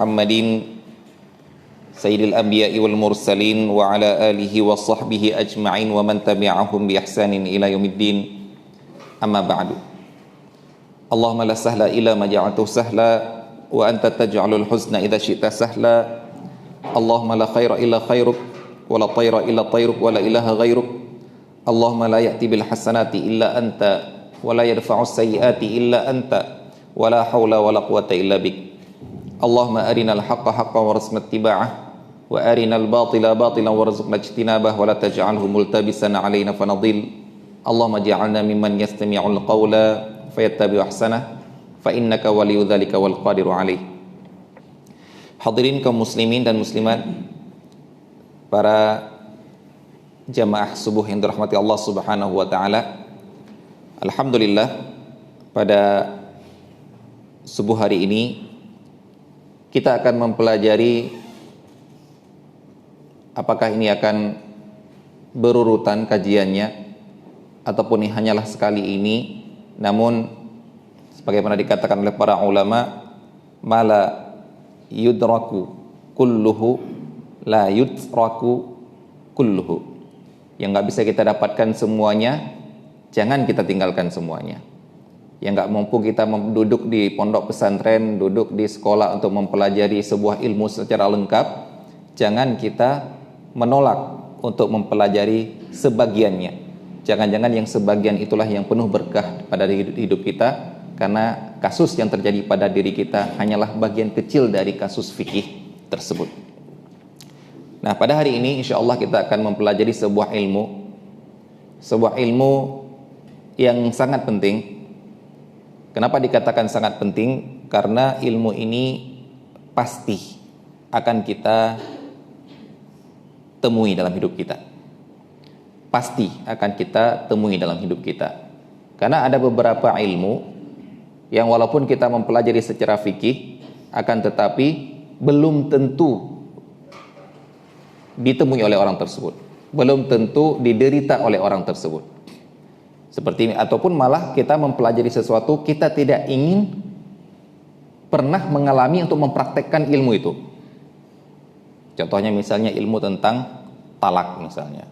Muhammadin sayyidil anbiya'i wal mursalin wa ala alihi wa sahbihi ajma'in wa man tabi'ahum bi ihsanin ila yaumiddin. Amma ba'du. Allahumma la sahla illa ma ja'altahu sahla wa anta taj'alul huzna idza syi'ta sahla. Allahumma la khaira illa khairuk wa la tayra illa tayruk wa la ilaha ghairuk. Allahumma la ya'ti bil hasanati illa anta wa la yadfa'us sayyiati illa anta wa la hawla wa la quwwata illa bik. Allahumma arinal haqqa haqqan warzuqna ittiba'ah wa arinal batila batilan warzuqna ijtinabah wa la taj'alhu multabisan 'alaina fanadil. Allahumma ja'alna mimman yastami'ul qawla fayattabi'u ahsanah fa innaka waliyyu dzalika wal qadiru 'alaih. Hadirin kaum muslimin dan muslimat, para jamaah subuh yang dirahmati Allah Subhanahu wa taala. Alhamdulillah, pada subuh hari ini kita akan mempelajari, apakah ini akan berurutan kajiannya ataupun ini hanyalah sekali ini, namun sebagaimana dikatakan oleh para ulama, mala yudraku kulluhu la yutraku kulluhu. Yang nggak bisa kita dapatkan semuanya, jangan kita tinggalkan semuanya. Yang nggak mampu kita duduk di pondok pesantren, duduk di sekolah untuk mempelajari sebuah ilmu secara lengkap, jangan kita menolak untuk mempelajari sebagiannya. Jangan-jangan yang sebagian itulah yang penuh berkah pada hidup kita, karena kasus yang terjadi pada diri kita hanyalah bagian kecil dari kasus fikih tersebut. Nah, pada hari ini insya Allah kita akan mempelajari sebuah ilmu yang sangat penting. Kenapa dikatakan sangat penting? Karena ilmu ini pasti akan kita temui dalam hidup kita. Pasti akan kita temui dalam hidup kita. Karena ada beberapa ilmu yang walaupun kita mempelajari secara fikih, akan tetapi belum tentu ditemui oleh orang tersebut, belum tentu diderita oleh orang tersebut. Seperti ini, ataupun malah kita mempelajari sesuatu, kita tidak ingin pernah mengalami untuk mempraktekkan ilmu itu. Contohnya misalnya ilmu tentang talak misalnya.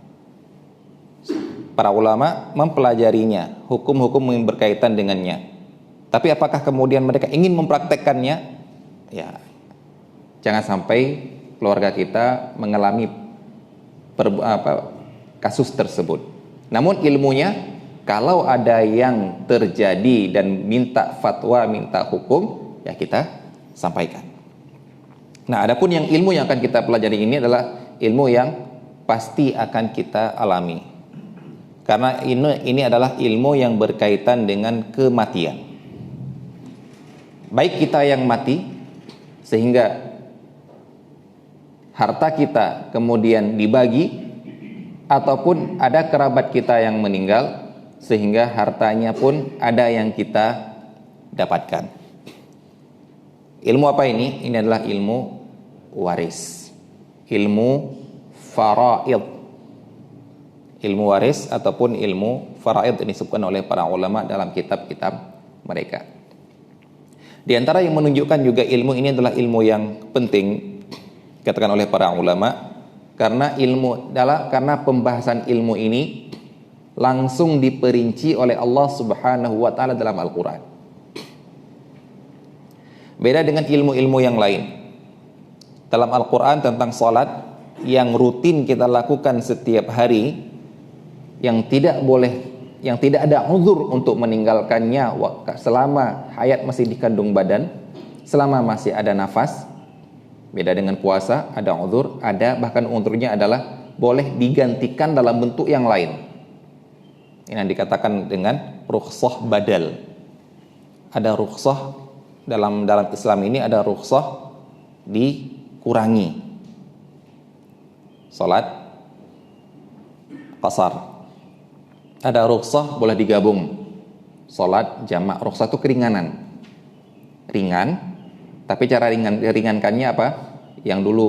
Para ulama mempelajarinya, hukum-hukum yang berkaitan dengannya. Tapi apakah kemudian mereka ingin mempraktekkannya? Ya, jangan sampai keluarga kita mengalami kasus tersebut. Namun ilmunya, kalau ada yang terjadi dan minta fatwa, minta hukum, ya kita sampaikan. Nah, adapun yang ilmu yang akan kita pelajari ini adalah ilmu yang pasti akan kita alami. Karena ini adalah ilmu yang berkaitan dengan kematian. Baik kita yang mati, sehingga harta kita kemudian dibagi, ataupun ada kerabat kita yang meninggal, sehingga hartanya pun ada yang kita dapatkan. Ilmu apa ini? Ini adalah ilmu waris, ilmu faraid. Ilmu waris ataupun ilmu faraid ini disebutkan oleh para ulama dalam kitab-kitab mereka. Di antara yang menunjukkan juga ilmu ini adalah ilmu yang penting, katakan oleh para ulama, karena pembahasan ilmu ini langsung diperinci oleh Allah Subhanahu wa taala dalam Al-Qur'an. Beda dengan ilmu-ilmu yang lain. Dalam Al-Qur'an tentang salat yang rutin kita lakukan setiap hari, yang tidak ada uzur untuk meninggalkannya selama hayat masih dikandung badan, selama masih ada nafas. Beda dengan puasa, ada uzur, bahkan uzurnya adalah boleh digantikan dalam bentuk yang lain. Ini yang dikatakan dengan rukhsah badal. Ada rukhsah dalam Islam ini, ada rukhsah dikurangi. Salat qasar. Ada rukhsah boleh digabung. Salat jamak. Rukhsah itu keringanan. Ringan, tapi cara ringankannya apa? Yang dulu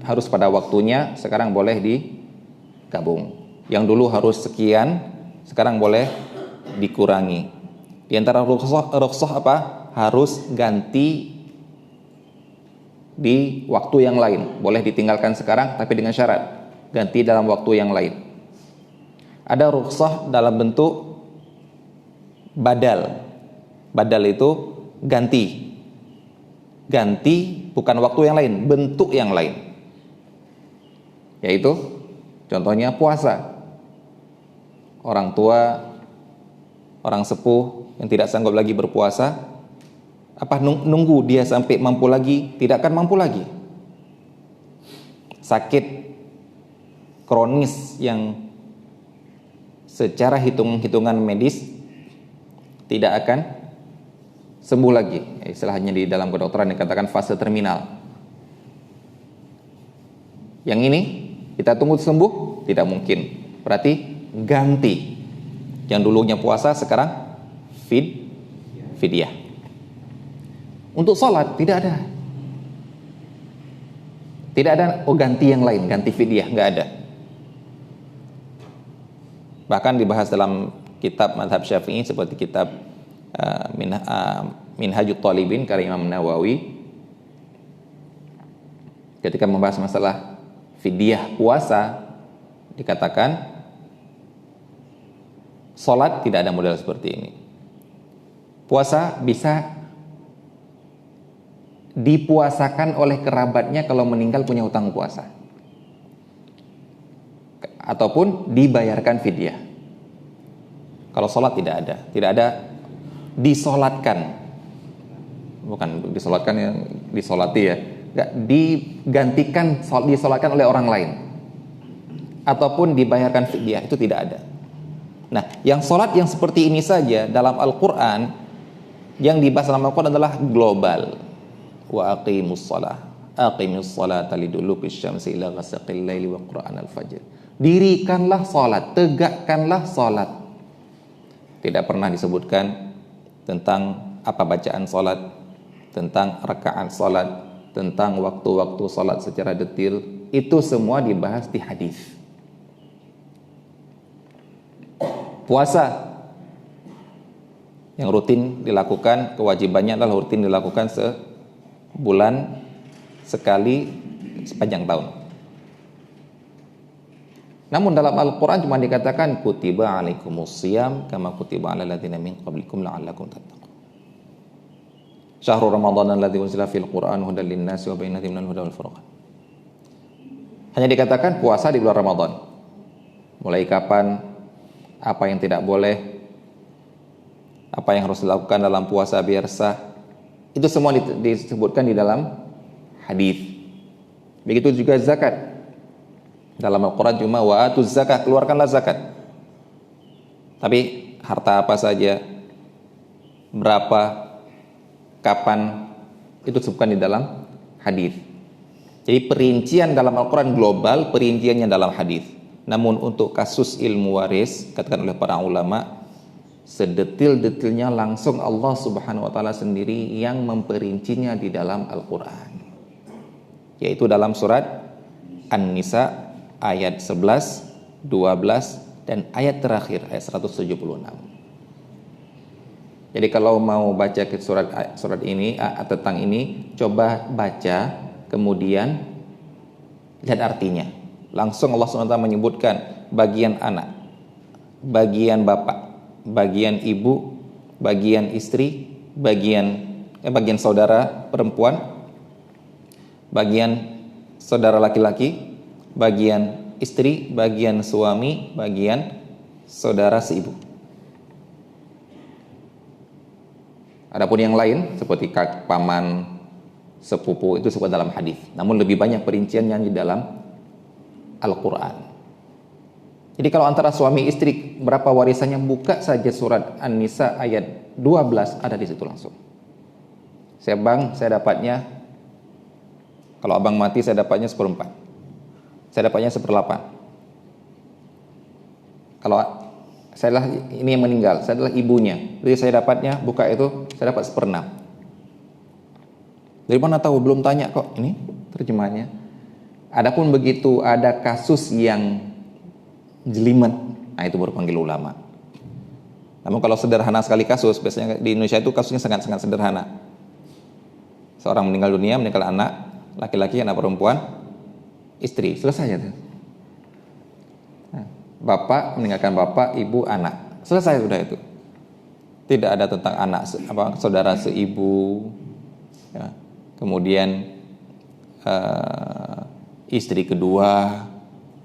harus pada waktunya, sekarang boleh digabung. Yang dulu harus sekian, sekarang boleh dikurangi. Di antara rukhsah apa? Harus ganti di waktu yang lain. Boleh ditinggalkan sekarang tapi dengan syarat ganti dalam waktu yang lain. Ada rukhsah dalam bentuk badal. Badal itu ganti. Ganti bukan waktu yang lain, bentuk yang lain. Yaitu contohnya puasa. Orang tua, orang sepuh yang tidak sanggup lagi berpuasa, nunggu dia sampai mampu lagi, tidak akan mampu lagi. Sakit kronis yang secara hitungan medis tidak akan sembuh lagi. Istilahnya di dalam kedokteran dikatakan fase terminal. Yang ini kita tunggu sembuh, tidak mungkin. Berarti ganti. Yang dulunya puasa sekarang fidyah. Untuk sholat tidak ada. Tidak ada ganti yang lain, ganti fidyah, nggak ada. Bahkan dibahas dalam kitab mazhab Syafi'i seperti kitab Minhajut Talibin karya Imam Nawawi, ketika membahas masalah fidyah puasa dikatakan sholat tidak ada model seperti ini. Puasa bisa dipuasakan oleh kerabatnya kalau meninggal punya hutang puasa, ataupun dibayarkan fidyah. Kalau sholat tidak ada disolatkan, bukan disolatkan yang disolati ya, enggak, digantikan disolatkan oleh orang lain, ataupun dibayarkan fidyah, itu tidak ada. Nah, yang sholat yang seperti ini saja dalam Al-Quran, yang dibahas dalam Al-Quran adalah global. Wa aqimus sholata liduluki syamsi ila ghasaqil laili wa qur'anal fajr. Dirikanlah sholat, tegakkanlah sholat. Tidak pernah disebutkan tentang apa bacaan sholat, tentang rakaat sholat, tentang waktu-waktu sholat secara detail. Itu semua dibahas di hadis. Puasa yang rutin dilakukan, kewajibannya adalah rutin dilakukan sebulan sekali sepanjang tahun. Namun dalam Al-Quran cuma dikatakan kutiba alaikumusiyam kama kutiba ala ladzina min qablikum la'allakum tattaqun. Syahrul Ramadan alladzi unzila fil Qur'an hudan lin-nasi wa bayyinatin minal huda wal furqan. Hanya dikatakan puasa di bulan Ramadan. Mulai kapan, apa yang tidak boleh, apa yang harus dilakukan dalam puasa biar sah, itu semua disebutkan di dalam hadis. Begitu juga zakat. Dalam Al-Quran cuma wa'atuz zakah, keluarkanlah zakat. Tapi harta apa saja, berapa, kapan, itu disebutkan di dalam hadis. Jadi perincian dalam Al-Quran global, perinciannya dalam hadis. Namun untuk kasus ilmu waris, katakan oleh para ulama, sedetil-detilnya langsung Allah Subhanahu wa taala sendiri yang memperincinya di dalam Al-Quran. Yaitu dalam surat An-Nisa ayat 11, 12 dan ayat terakhir ayat 176. Jadi kalau mau baca surat ini tentang ini, coba baca kemudian lihat artinya. Langsung Allah SWT menyebutkan bagian anak, bagian bapak, bagian ibu, bagian istri, bagian saudara perempuan, bagian saudara laki-laki, bagian istri, bagian suami, bagian saudara seibu. Adapun yang lain seperti paman, sepupu itu disebut dalam hadis. Namun lebih banyak perinciannya di dalam Al-Quran. Jadi kalau antara suami istri berapa warisannya, buka saja surat An-Nisa ayat 12, ada di situ langsung. Saya dapatnya, kalau abang mati saya dapatnya 1/4. Saya dapatnya 1/8. Kalau saya ini yang meninggal, saya adalah ibunya, jadi saya dapatnya, buka itu, saya dapat 1/6. Dari mana tahu? Belum tanya kok, ini terjemahannya. Adapun begitu ada kasus yang jelimet, nah itu baru panggil ulama. Namun kalau sederhana sekali kasus, biasanya di Indonesia itu kasusnya sangat-sangat sederhana. Seorang meninggal dunia, meninggal anak, laki-laki, anak perempuan, istri. Selesai ya. Nah, bapak meninggalkan bapak, ibu, anak. Selesai sudah itu. Tidak ada tentang anak saudara seibu. Ya. Kemudian istri kedua.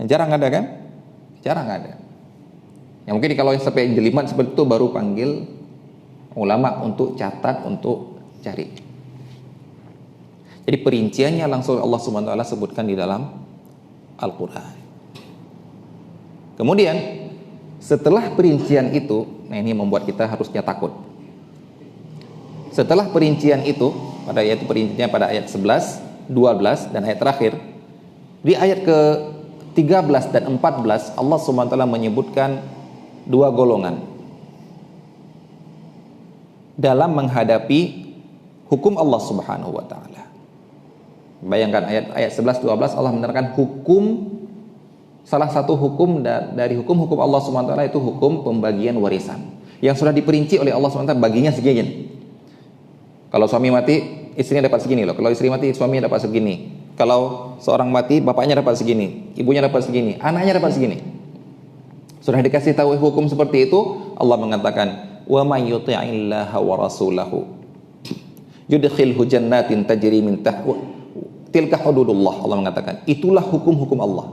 Jarang ada kan? Jarang ada. Ya mungkin kalau sampai jelimet seperti itu baru panggil ulama untuk catat, untuk cari. Jadi perinciannya langsung Allah Subhanahu wa taala sebutkan di dalam Al-Qur'an. Kemudian setelah perincian itu, nah ini membuat kita harusnya takut. Setelah perincian itu, pada ayat perinciannya pada ayat 11, 12 dan ayat terakhir, di ayat ke-13 dan 14 Allah Subhanahu wa taala menyebutkan dua golongan dalam menghadapi hukum Allah Subhanahu wa taala. Bayangkan ayat 11 12 Allah menerangkan hukum, salah satu hukum dari hukum-hukum Allah Subhanahu wa taala itu hukum pembagian warisan yang sudah diperinci oleh Allah Subhanahu wa taala, baginya segini. Kalau suami mati, istrinya dapat segini loh. Kalau istri mati, suaminya dapat segini. Kalau seorang mati, bapaknya dapat segini, ibunya dapat segini, anaknya dapat segini. Sudah dikasih tahu hukum seperti itu, Allah mengatakan, "Wa may yuti'illaha wa rasulahu yudkhilhu jannatin tajri min tahtiha tilka hududullah." Allah mengatakan, itulah hukum-hukum Allah.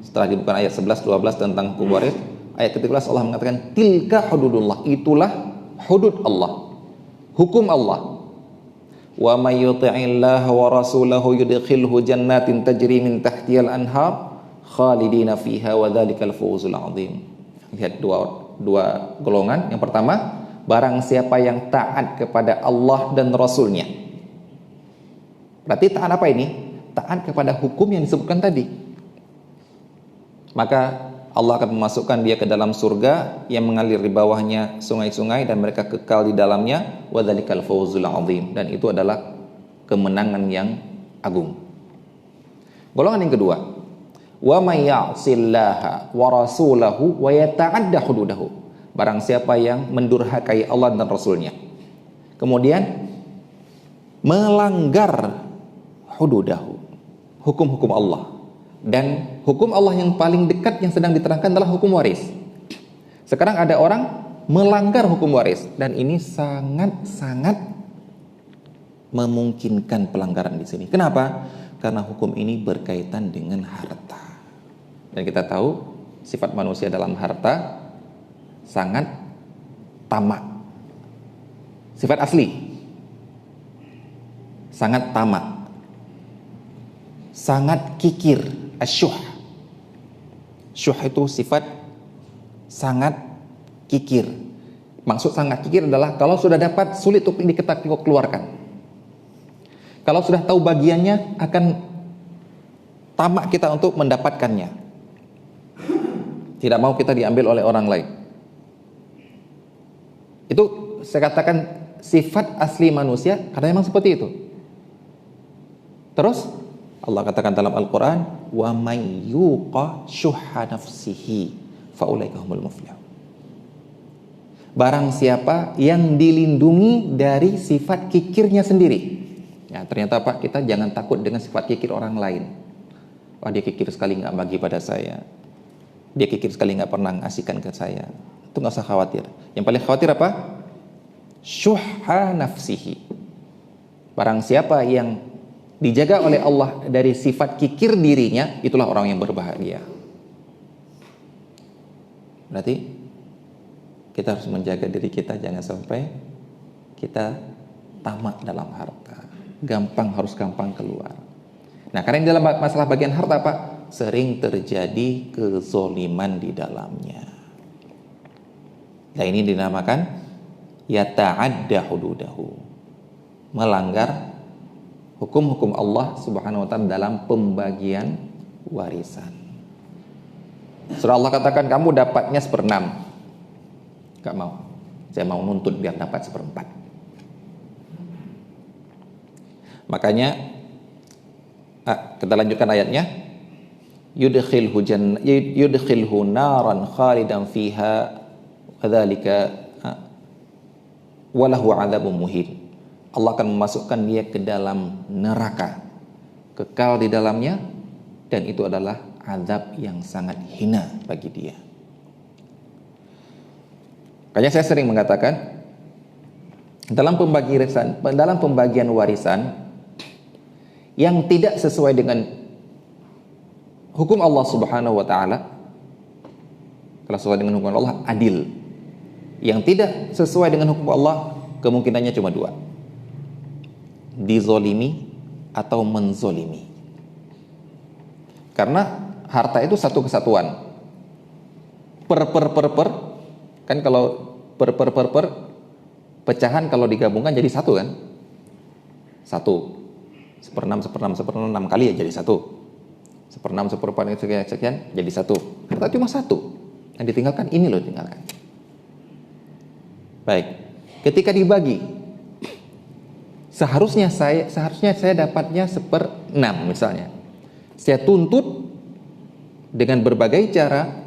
Setelah dibuka ayat 11 12 tentang hukum waris, ayat ke-13 Allah mengatakan, tilka hududullah, itulah hudud Allah, hukum Allah. Wa may yuti'illaha wa rasulahu yudkhilhu jannatin tajri min tahtiha al-anhar khalidina fiha wa dzalikal fawzul 'adzim. Lihat dua golongan. Yang pertama, barang siapa yang taat kepada Allah dan Rasulnya. Berarti taat apa ini? Taat kepada hukum yang disebutkan tadi. Maka Allah akan memasukkan dia ke dalam surga yang mengalir di bawahnya sungai-sungai dan mereka kekal di dalamnya, wa dzalikal fawzul 'adzim, dan itu adalah kemenangan yang agung. Golongan yang kedua, wa may ya'sillaha wa rasulahu wa yata'adda hududahu. Barang siapa yang mendurhakai Allah dan Rasulnya, kemudian melanggar hududahu, hukum-hukum Allah. Dan hukum Allah yang paling dekat yang sedang diterangkan adalah hukum waris. Sekarang ada orang melanggar hukum waris, dan ini sangat-sangat memungkinkan pelanggaran di sini. Kenapa? Karena hukum ini berkaitan dengan harta. Dan kita tahu sifat manusia dalam harta sangat tamak. Sifat asli sangat tamak, sangat kikir, asyuh. Syuh itu sifat sangat kikir. Maksud sangat kikir adalah kalau sudah dapat sulit untuk dikeluarkan. Kalau sudah tahu bagiannya akan tamak kita untuk mendapatkannya. Tidak mau kita diambil oleh orang lain. Itu saya katakan sifat asli manusia karena memang seperti itu. Terus Allah katakan dalam Al-Quran, wa may yuqa syuhha nafsihi fa ulaika humul muflihun. Barang siapa yang dilindungi dari sifat kikirnya sendiri. Ya, ternyata Pak, kita jangan takut dengan sifat kikir orang lain. Wah, dia kikir sekali nggak bagi pada saya. Dia kikir sekali nggak pernah ngasihkan ke saya. Itu nggak usah khawatir. Yang paling khawatir apa? Syuhha nafsihi. Barang siapa yang dijaga oleh Allah dari sifat kikir dirinya, itulah orang yang berbahagia. Berarti kita harus menjaga diri kita, jangan sampai kita tamak dalam harta, harus gampang keluar. Nah, karena dalam masalah bagian harta Pak, sering terjadi kezoliman di dalamnya. Nah, ini dinamakan yata'adda hududahu, melanggar hukum-hukum Allah Subhanahu wa taala dalam pembagian warisan. Surah Allah katakan kamu dapatnya 1/6. Gak mau. Saya mau nuntut biar dapat 1/4. Makanya kita lanjutkan ayatnya. Yudkhilhu naran khalidan fiha wadzalika walahu 'adzabun muhin. Allah akan memasukkan dia ke dalam neraka, kekal di dalamnya, dan itu adalah azab yang sangat hina bagi dia. Makanya saya sering mengatakan, dalam pembagian warisan yang tidak sesuai dengan hukum Allah Subhanahu wa taala, kalau sesuai dengan hukum Allah adil. Yang tidak sesuai dengan hukum Allah kemungkinannya cuma dua: dizolimi atau menzolimi. Karena harta itu satu kesatuan. Per, kan kalau per, pecahan kalau digabungkan jadi satu kan? Satu. Seperenam, 6 kali ya jadi satu. Seperenam, seperempat, sekian jadi satu. Harta cuma satu. Yang ditinggalkan ini loh ditinggalkan. Baik. Ketika dibagi, seharusnya saya dapatnya 1/6 misalnya. Saya tuntut dengan berbagai cara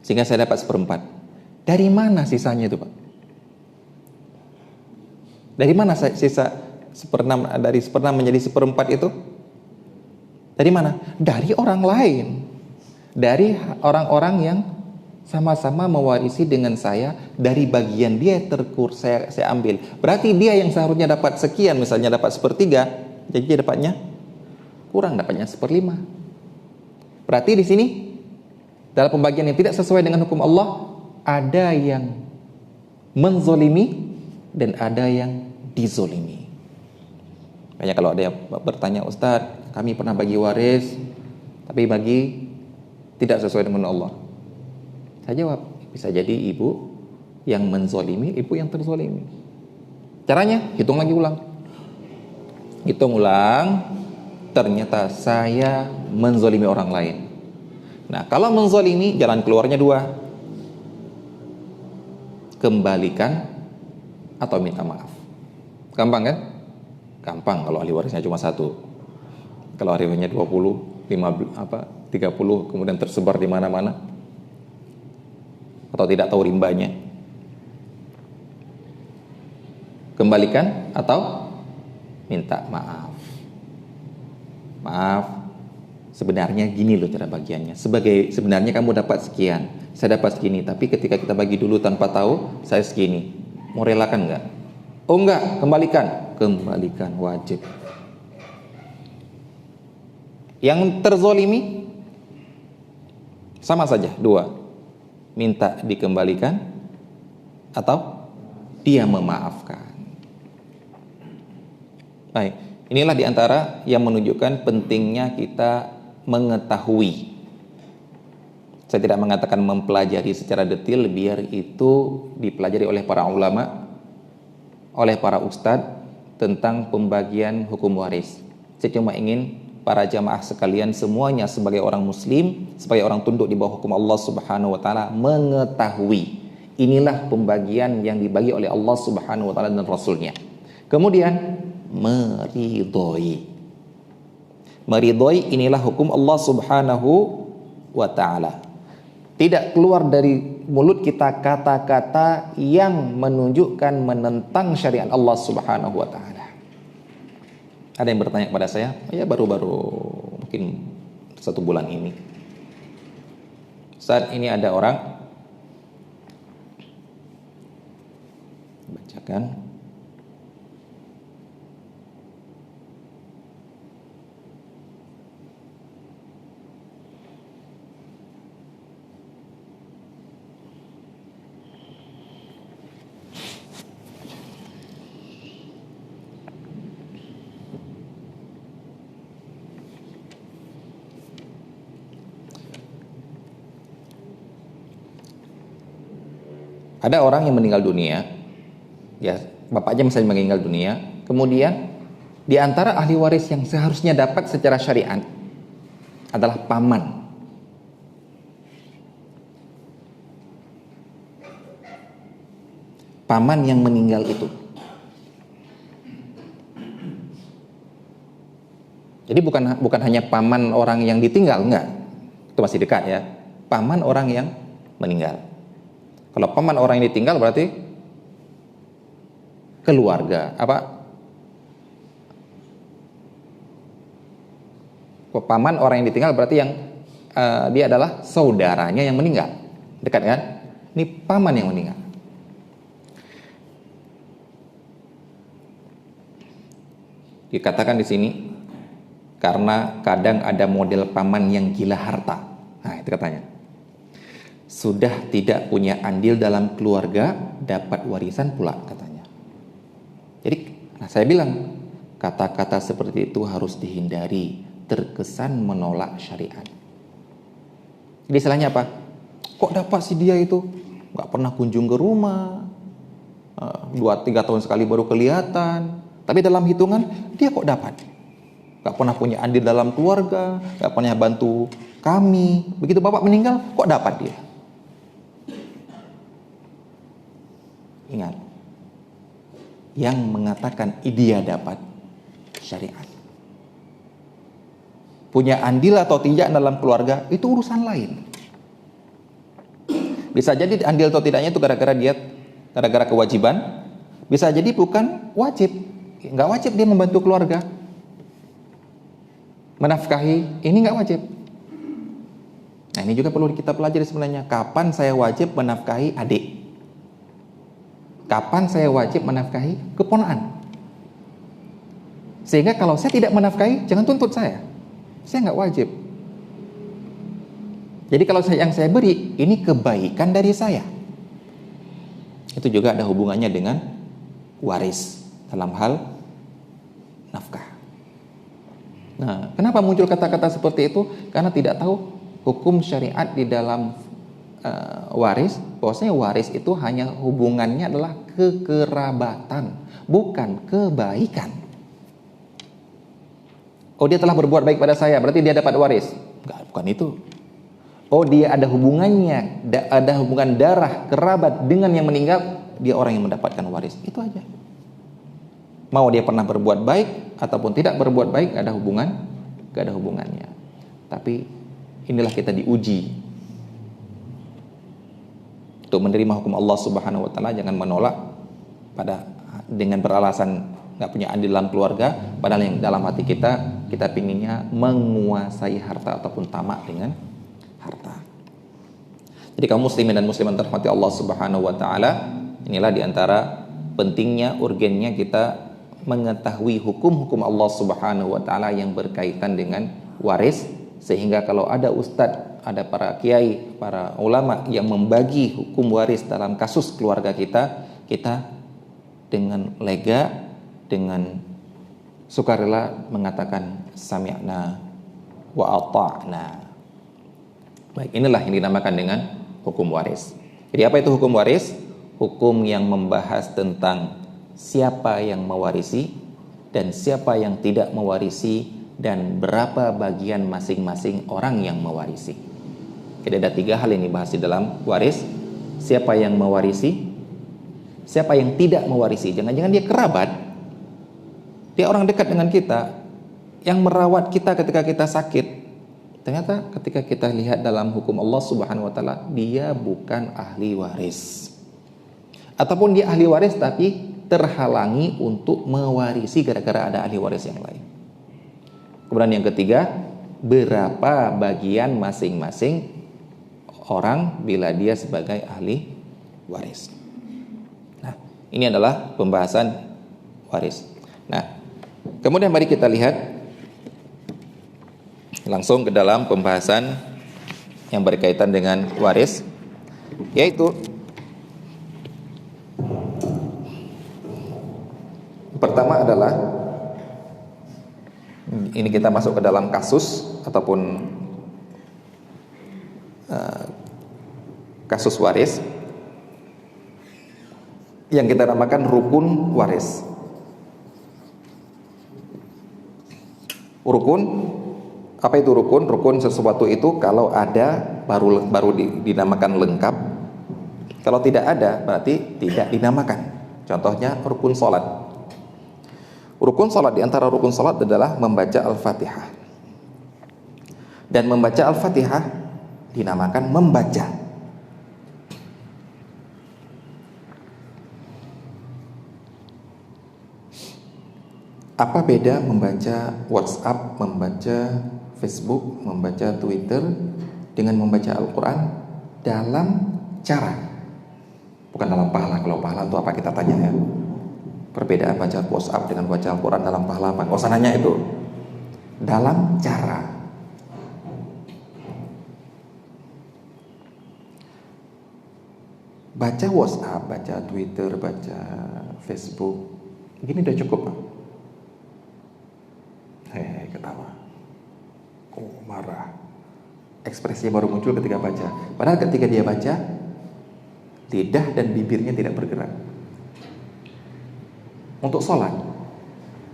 sehingga saya dapat 1/4. Dari mana sisanya itu, Pak? Dari mana sisa 1/6 dari 1/6 menjadi 1/4 itu? Dari mana? Dari orang lain. Dari orang-orang yang sama-sama mewarisi dengan saya, dari bagian dia saya ambil. Berarti dia yang seharusnya dapat sekian, misalnya dapat 1/3, jadi dia dapatnya kurang, dapatnya 1/5. Berarti di sini dalam pembagian yang tidak sesuai dengan hukum Allah, ada yang menzolimi dan ada yang dizolimi. Makanya kalau ada yang bertanya, Ustadz, kami pernah bagi waris, tapi bagi tidak sesuai dengan Allah. Saya jawab, bisa jadi ibu yang menzolimi, ibu yang terzolimi. Caranya, hitung lagi ulang. Hitung ulang, ternyata saya menzolimi orang lain. Nah, kalau menzolimi, jalan keluarnya dua: kembalikan atau minta maaf. Gampang kan? Gampang kalau ahli warisnya cuma satu. Kalau ahli warisnya 20, 30, kemudian tersebar di mana-mana, atau tidak tahu rimbanya, kembalikan atau minta maaf. Maaf, sebenarnya gini loh cara bagiannya. Sebenarnya kamu dapat sekian, saya dapat segini, tapi ketika kita bagi dulu tanpa tahu, saya segini. Mau relakan nggak? Oh enggak, kembalikan. Kembalikan, wajib. Yang terzolimi sama saja, dua: minta dikembalikan atau dia memaafkan. Baik, inilah diantara yang menunjukkan pentingnya kita mengetahui. Saya tidak mengatakan mempelajari secara detail, biar itu dipelajari oleh para ulama, oleh para ustadz tentang pembagian hukum waris. Saya cuma ingin para jamaah sekalian semuanya sebagai orang muslim, sebagai orang tunduk di bawah hukum Allah Subhanahu wa taala, mengetahui inilah pembagian yang dibagi oleh Allah Subhanahu wa taala dan Rasulnya. Kemudian meridhoi. Meridhoi inilah hukum Allah Subhanahu wa taala. Tidak keluar dari mulut kita kata-kata yang menunjukkan menentang syariat Allah Subhanahu wa taala. Ada yang bertanya kepada saya, ya baru-baru mungkin 1 bulan ini, saat ini ada orang bacakan, ada orang yang meninggal dunia, ya bapaknya misalnya meninggal dunia, kemudian di antara ahli waris yang seharusnya dapat secara syariat adalah paman. Paman yang meninggal itu. Jadi bukan hanya paman orang yang ditinggal, enggak. Itu masih dekat ya. Paman orang yang meninggal. Kalau paman orang yang ditinggal berarti keluarga, paman orang yang ditinggal berarti yang dia adalah saudaranya yang meninggal. Dekat kan? Ini paman yang meninggal. Dikatakan di sini karena kadang ada model paman yang gila harta. Nah, itu katanya. Sudah tidak punya andil dalam keluarga, dapat warisan pula katanya. Jadi, saya bilang kata-kata seperti itu harus dihindari, terkesan menolak syariat. Jadi salahnya apa? Kok dapat sih dia itu? Gak pernah kunjung ke rumah, 2-3 tahun sekali baru kelihatan. Tapi dalam hitungan dia kok dapat? Gak pernah punya andil dalam keluarga, gak pernah bantu kami. Begitu bapak meninggal, kok dapat dia? Ingat, yang mengatakan dia dapat syariat. Punya andil atau tidak dalam keluarga itu urusan lain. Bisa jadi andil atau tidaknya itu gara-gara kewajiban. Bisa jadi bukan wajib. Nggak wajib dia membantu keluarga. Menafkahi ini nggak wajib. Nah, ini juga perlu kita pelajari sebenarnya. Kapan saya wajib menafkahi adik? Kapan saya wajib menafkahi keponakan? Sehingga kalau saya tidak menafkahi, jangan tuntut saya. Saya nggak wajib. Jadi kalau yang saya beri, ini kebaikan dari saya. Itu juga ada hubungannya dengan waris dalam hal nafkah. Nah, kenapa muncul kata-kata seperti itu? Karena tidak tahu hukum syariat di dalam waris. Bahwasanya waris itu hanya hubungannya adalah kekerabatan, bukan kebaikan. Oh, dia telah berbuat baik pada saya, berarti dia dapat waris. Enggak, bukan itu. Oh, dia ada hubungannya, ada hubungan darah, kerabat dengan yang meninggal, dia orang yang mendapatkan waris. Itu aja. Mau dia pernah berbuat baik ataupun tidak berbuat baik, gak ada hubungannya. Tapi inilah kita diuji untuk menerima hukum Allah Subhanahu wa taala. Jangan menolak dengan beralasan nggak punya andil dalam keluarga, padahal yang dalam hati kita pinginnya menguasai harta ataupun tamak dengan harta. Jadi kaum muslimin dan muslimat terhormati Allah Subhanahu wa taala, inilah diantara pentingnya, urgennya kita mengetahui hukum-hukum Allah Subhanahu wa taala yang berkaitan dengan waris, sehingga kalau ada ustadz, ada para kiai, para ulama yang membagi hukum waris dalam kasus keluarga kita dengan lega, dengan sukarela mengatakan sami'na wa ata'na. Baik, inilah yang dinamakan dengan hukum waris. Jadi apa itu hukum waris? Hukum yang membahas tentang siapa yang mewarisi dan siapa yang tidak mewarisi dan berapa bagian masing-masing orang yang mewarisi. Jadi ada 3 hal yang dibahas di dalam waris. Siapa yang mewarisi, siapa yang tidak mewarisi. Jangan-jangan dia kerabat, dia orang dekat dengan kita, yang merawat kita ketika kita sakit. Ternyata ketika kita lihat dalam hukum Allah Subhanahu wa taala, dia bukan ahli waris. Ataupun dia ahli waris tapi terhalangi untuk mewarisi gara-gara ada ahli waris yang lain. Kemudian yang ketiga, berapa bagian masing-masing orang bila dia sebagai ahli waris. Nah, ini adalah pembahasan waris. Nah, kemudian mari kita lihat langsung ke dalam pembahasan yang berkaitan dengan waris, yaitu pertama adalah ini kita masuk ke dalam kasus ataupun kasus waris yang kita namakan rukun waris. Rukun, apa itu rukun? Rukun sesuatu itu kalau ada baru dinamakan lengkap. Kalau tidak ada berarti tidak dinamakan. Contohnya rukun salat. Rukun salat, di antara rukun salat adalah membaca Al-Fatihah. Dan membaca Al-Fatihah dinamakan membaca. Apa beda membaca WhatsApp, membaca Facebook, membaca Twitter dengan membaca Al-Quran dalam cara? Bukan dalam pahala. Kalau pahala itu apa kita tanya ya. Perbedaan baca WhatsApp dengan baca Al-Quran dalam pahala apa? Oh sananya itu dalam cara. Baca WhatsApp, baca Twitter, baca Facebook, gini udah cukup Pak. Hehehe, ketawa. Oh marah. Ekspresinya baru muncul ketika baca. Padahal ketika dia baca, lidah dan bibirnya tidak bergerak. Untuk sholat,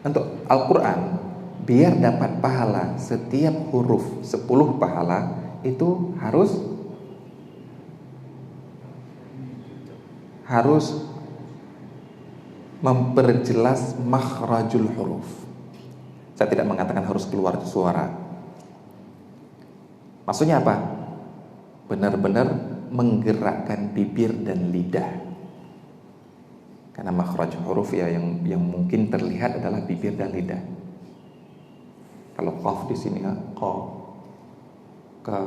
untuk Al-Quran, biar dapat pahala setiap huruf 10 pahala, itu harus memperjelas makhrajul huruf. Saya tidak mengatakan harus keluar suara. Maksudnya apa? Benar-benar menggerakkan bibir dan lidah. Karena makhraj huruf ya yang mungkin terlihat adalah bibir dan lidah. Kalau qaf di sini qa, ka,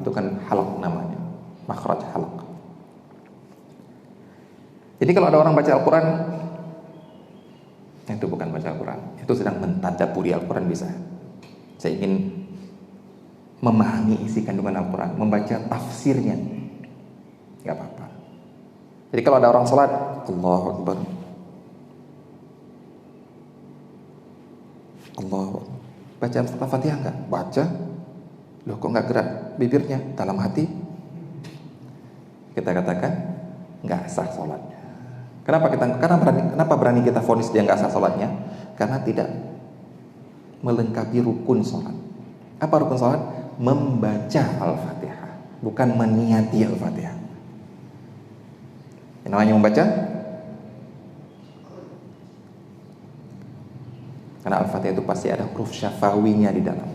itu kan halaq namanya, makhraj halaq. Jadi kalau ada orang baca Al-Quran, itu bukan baca Al-Quran, itu sedang mentadabburi Al-Quran bisa. Saya ingin memahami isi kandungan Al-Quran, membaca tafsirnya, nggak apa-apa. Jadi kalau ada orang sholat, Allahu Akbar, Allahu Akbar, baca Al-Fatihah nggak? Baca, loh kok nggak gerak bibirnya? Dalam hati kita katakan nggak sah sholatnya. Kenapa berani kita vonis dia nggak sah sholatnya? Karena tidak melengkapi rukun sholat. Apa rukun sholat? Membaca Al-Fatihah, bukan meniati Al-Fatihah. Yang namanya membaca, karena Al-Fatihah itu pasti ada huruf syafawinya di dalam.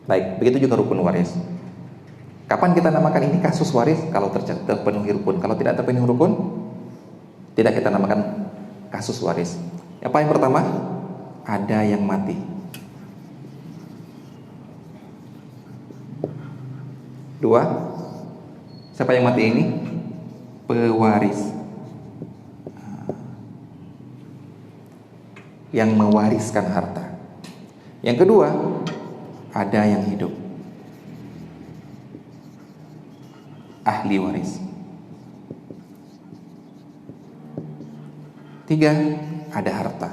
Baik, begitu juga rukun waris. Kapan kita namakan ini kasus waris? Kalau terpenuhi rukun. Kalau tidak terpenuhi rukun, tidak kita namakan kasus waris. Yang paling pertama, ada yang mati. Dua, siapa yang mati ini? Pewaris, yang mewariskan harta. Yang kedua, ada yang hidup, ahli waris. Tiga, ada harta.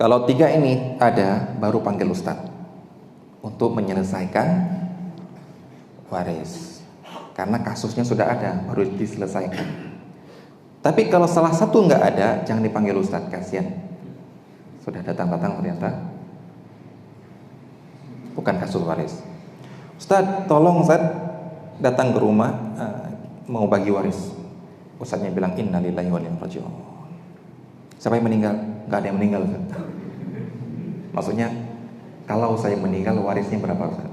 Kalau tiga ini ada, baru panggil ustadz untuk menyelesaikan waris. Karena kasusnya sudah ada, baru diselesaikan. Tapi kalau salah satu nggak ada, jangan dipanggil ustadz, kasihan. Sudah datang-datang ternyata bukan kasus waris. Ustadz, tolong Ustadz datang ke rumah, mau bagi waris. Ustadznya bilang innalillahi wa inna ilaihi raji'un. Siapa yang meninggal? Nggak ada yang meninggal Ustadz. Maksudnya kalau saya meninggal warisnya berapa Ustaz?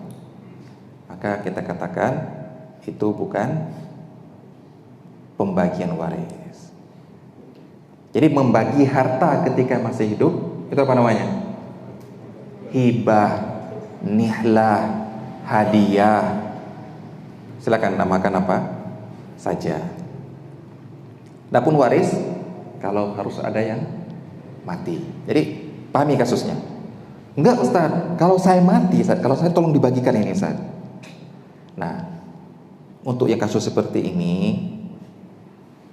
Maka kita katakan itu bukan pembagian waris. Jadi membagi harta ketika masih hidup itu apa namanya? Hibah, nihlah, hadiah. Silakan namakan apa saja. Adapun waris, kalau harus ada yang mati. Jadi pahami kasusnya. Enggak Ustaz, kalau saya mati Ustaz, kalau saya tolong dibagikan ini Ustaz. Nah, untuk yang kasus seperti ini,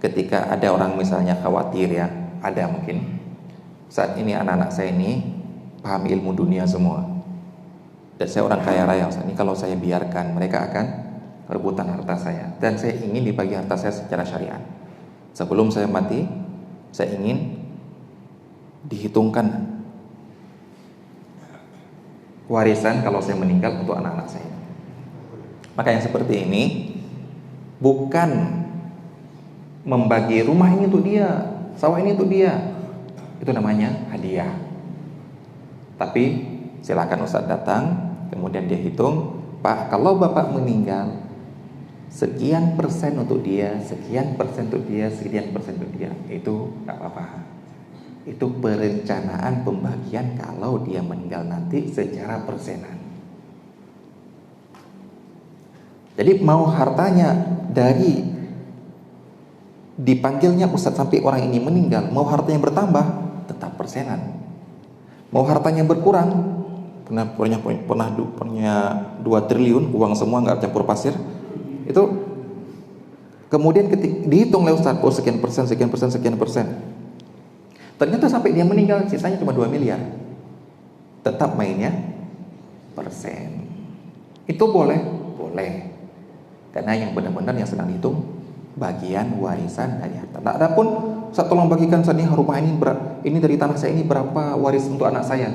ketika ada orang misalnya khawatir ya, ada mungkin saat ini anak-anak saya ini paham ilmu dunia semua, dan saya orang kaya raya Ustaz, ini kalau saya biarkan mereka akan rebutan harta saya, dan saya ingin dibagi harta saya secara syariat. Sebelum saya mati, saya ingin dihitungkan warisan kalau saya meninggal untuk anak-anak saya. Maka yang seperti ini bukan membagi rumah ini untuk dia, sawah ini untuk dia, itu namanya hadiah. Tapi silakan Ustadz datang, kemudian dia hitung, Pak, kalau Bapak meninggal sekian persen untuk dia, sekian persen untuk dia, sekian persen untuk dia. Itu nggak apa-apa. Itu perencanaan pembagian kalau dia meninggal nanti secara persenan. Jadi mau hartanya dari dipanggilnya Ustadz sampai orang ini meninggal, mau hartanya bertambah, tetap persenan. Mau hartanya berkurang, punya 2 triliun uang semua nggak campur pasir, itu kemudian dihitung oleh Ustadz, oh sekian persen, sekian persen, sekian persen. Ternyata sampai dia meninggal sisanya cuma 2 miliar. Tetap mainnya persen. Itu boleh? Boleh. Karena yang benar-benar yang sedang dihitung bagian warisan dari harta. Nah, adapun saya tolong bagikan saya rumah ini dari tanah saya ini berapa waris untuk anak saya.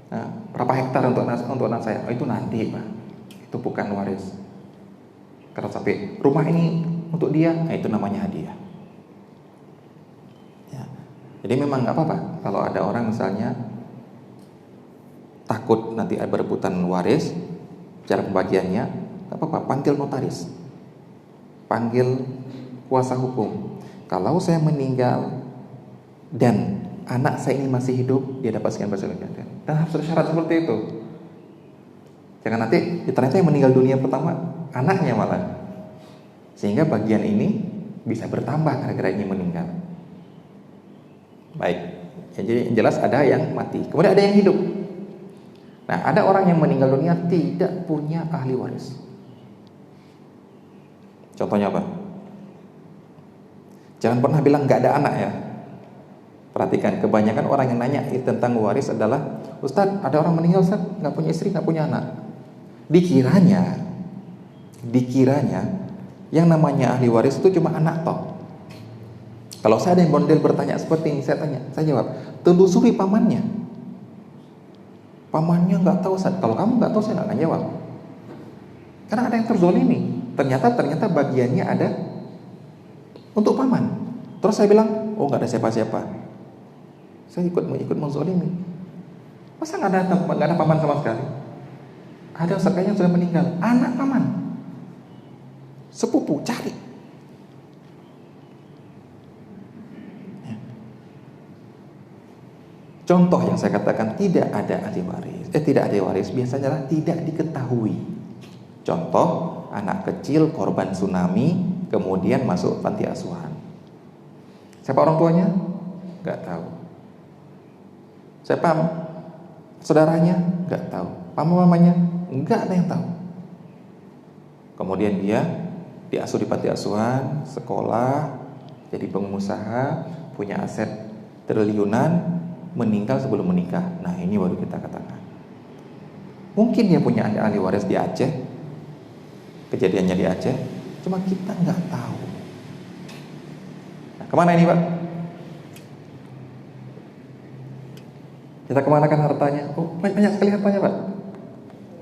Nah, berapa hektar untuk anak saya. Oh, itu nanti, Pak. Itu bukan waris. Kalau sampai rumah ini untuk dia, nah itu namanya hadiah. Ya. Jadi memang nggak apa-apa kalau ada orang misalnya takut nanti ada berebutan waris, cara pembagiannya nggak apa-apa, panggil notaris, panggil kuasa hukum. Kalau saya meninggal dan anak saya ini masih hidup, dia dapat sekian persen. Dan harus ada syarat seperti itu. Jangan nanti ternyata yang meninggal dunia pertama anaknya malah, sehingga bagian ini bisa bertambah gara-gara ini meninggal. Baik, ya, jadi yang jelas ada yang mati, kemudian ada yang hidup. Nah, ada orang yang meninggal dunia tidak punya ahli waris. Contohnya apa? Jangan pernah bilang nggak ada anak ya. Perhatikan, kebanyakan orang yang nanya tentang waris adalah, Ustadz, ada orang meninggal, Ustadz, nggak punya istri, nggak punya anak. Dikiranya yang namanya ahli waris itu cuma anak toh. Kalau saya ada yang bondel bertanya seperti ini, saya jawab, telusuri pamannya. Pamannya nggak tahu, Ustadz. Kalau kamu nggak tahu, saya nggak akan jawab. Karena ada yang terzolimi. Ternyata bagiannya ada untuk paman. Terus saya bilang, oh nggak ada siapa-siapa. Saya ikut menzolimi. Masa nggak ada paman sama sekali? Ada Ustadz yang sudah meninggal, anak paman, sepupu, cari. Ya. Contoh yang saya katakan tidak ada ahli waris, biasanya adalah tidak diketahui. Contoh, anak kecil korban tsunami kemudian masuk panti asuhan. Siapa orang tuanya? Nggak tahu. Siapa saudaranya? Nggak tahu. Mamanya? Nggak ada yang tahu. Kemudian dia diasuh di panti asuhan, sekolah, jadi pengusaha, punya aset triliunan, meninggal sebelum menikah. Nah, ini baru kita katakan. Mungkin dia punya ahli waris di Aceh, kejadiannya di Aceh, cuma kita nggak tahu. Nah, kemana ini, Pak? Kita kemanakan hartanya? Oh, banyak sekali hartanya, Pak.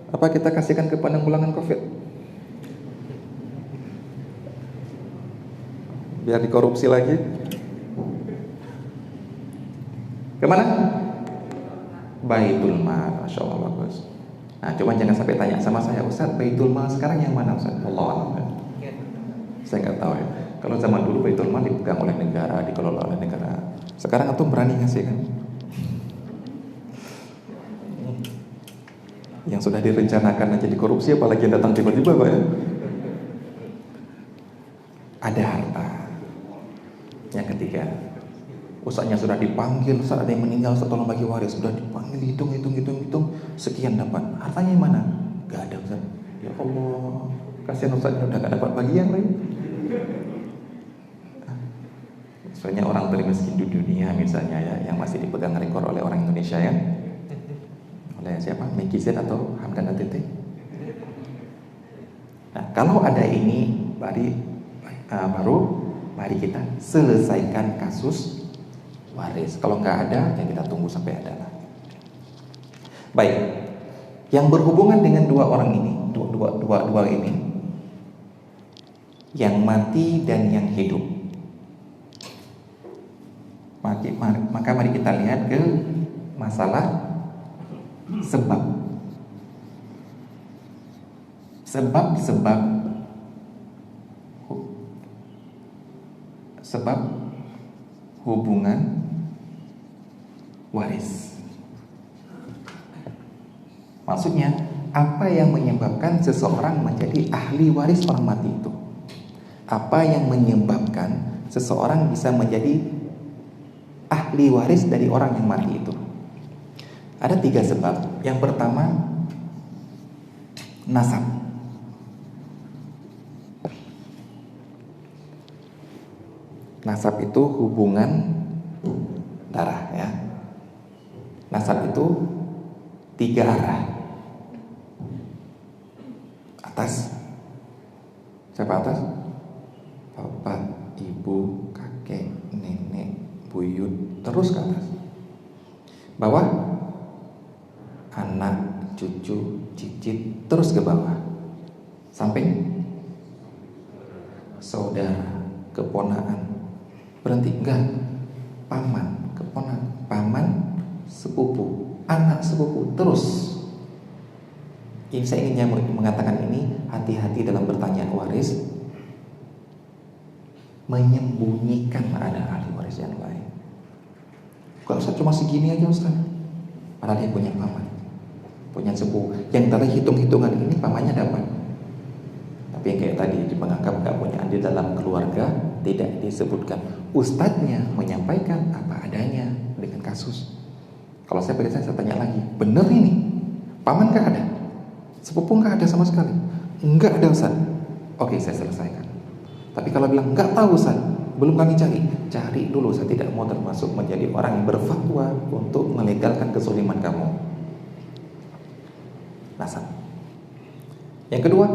Apa kita kasihkan ke penanggulangan COVID? Biar dikorupsi lagi. Kemana? Baitul Mal, Masya Allah, bagus. Nah, cuma jangan sampai tanya sama saya, Ustaz, Baitul Mal sekarang yang mana, Ustaz? Allah Allah. Saya nggak tahu ya. Kalau zaman dulu Baitul Mal dipegang oleh negara, dikelola oleh negara. Sekarang antum berani ngasih kan? Yang sudah direncanakan aja dikorupsi, apalagi yang datang tiba-tiba, Pak ya. Ada harta. Yang ketiga, ustaznya sudah dipanggil, saat ada yang meninggal, Ustaz tolong bagi waris, sudah dipanggil, hitung, sekian dapat. Hartanya yang mana? Gak ada, Ustaz. Ya Allah, kasihan ustaznya udah gak dapat bagian lagi. Soalnya orang termiskin di dunia misalnya ya, yang masih dipegang rekor oleh orang Indonesia ya, oleh siapa? Meki Z atau Hamdan ATT. Nah, kalau ada ini baru mari kita selesaikan kasus waris. Kalau nggak ada, ya kita tunggu sampai ada lah. Baik, yang berhubungan dengan dua orang ini, dua ini, yang mati dan yang hidup. Maka mari kita lihat ke masalah sebab sebab hubungan waris. Maksudnya, apa yang menyebabkan seseorang menjadi ahli waris orang mati itu? Apa yang menyebabkan seseorang bisa menjadi ahli waris dari orang yang mati itu? Ada 3 sebab. Yang pertama, nasab. Nasab itu hubungan darah ya. Nasab itu 3 arah. Atas. Siapa atas? Bapak, ibu, kakek, nenek, buyut, terus ke atas. Bawah, anak, cucu, cicit, terus ke bawah. Sampai saudara, keponakan. Berhenti, enggak. Paman, keponakan, paman, sepupu, anak sepupu, terus. Ini saya ingin mengatakan ini, hati-hati dalam bertanya waris, menyembunyikan ada ahli waris yang lain. Kalau Ustaz cuma segini aja Ustaz, padahal dia punya paman, punya sepupu, yang dari hitung-hitungan ini pamannya dapat. Tapi yang kayak tadi menganggap gak punya andil dalam keluarga, tidak disebutkan. Ustadznya menyampaikan apa adanya dengan kasus. Kalau saya biasanya saya tanya lagi, bener ini? Paman gak ada? Sepupu gak ada sama sekali? Enggak ada Ustaz. Oke, saya selesaikan. Tapi kalau bilang gak tahu Ustaz, belum kami cari dulu. Saya tidak mau termasuk menjadi orang yang berfatwa untuk melegalkan kezaliman kamu. Nasab. Yang kedua,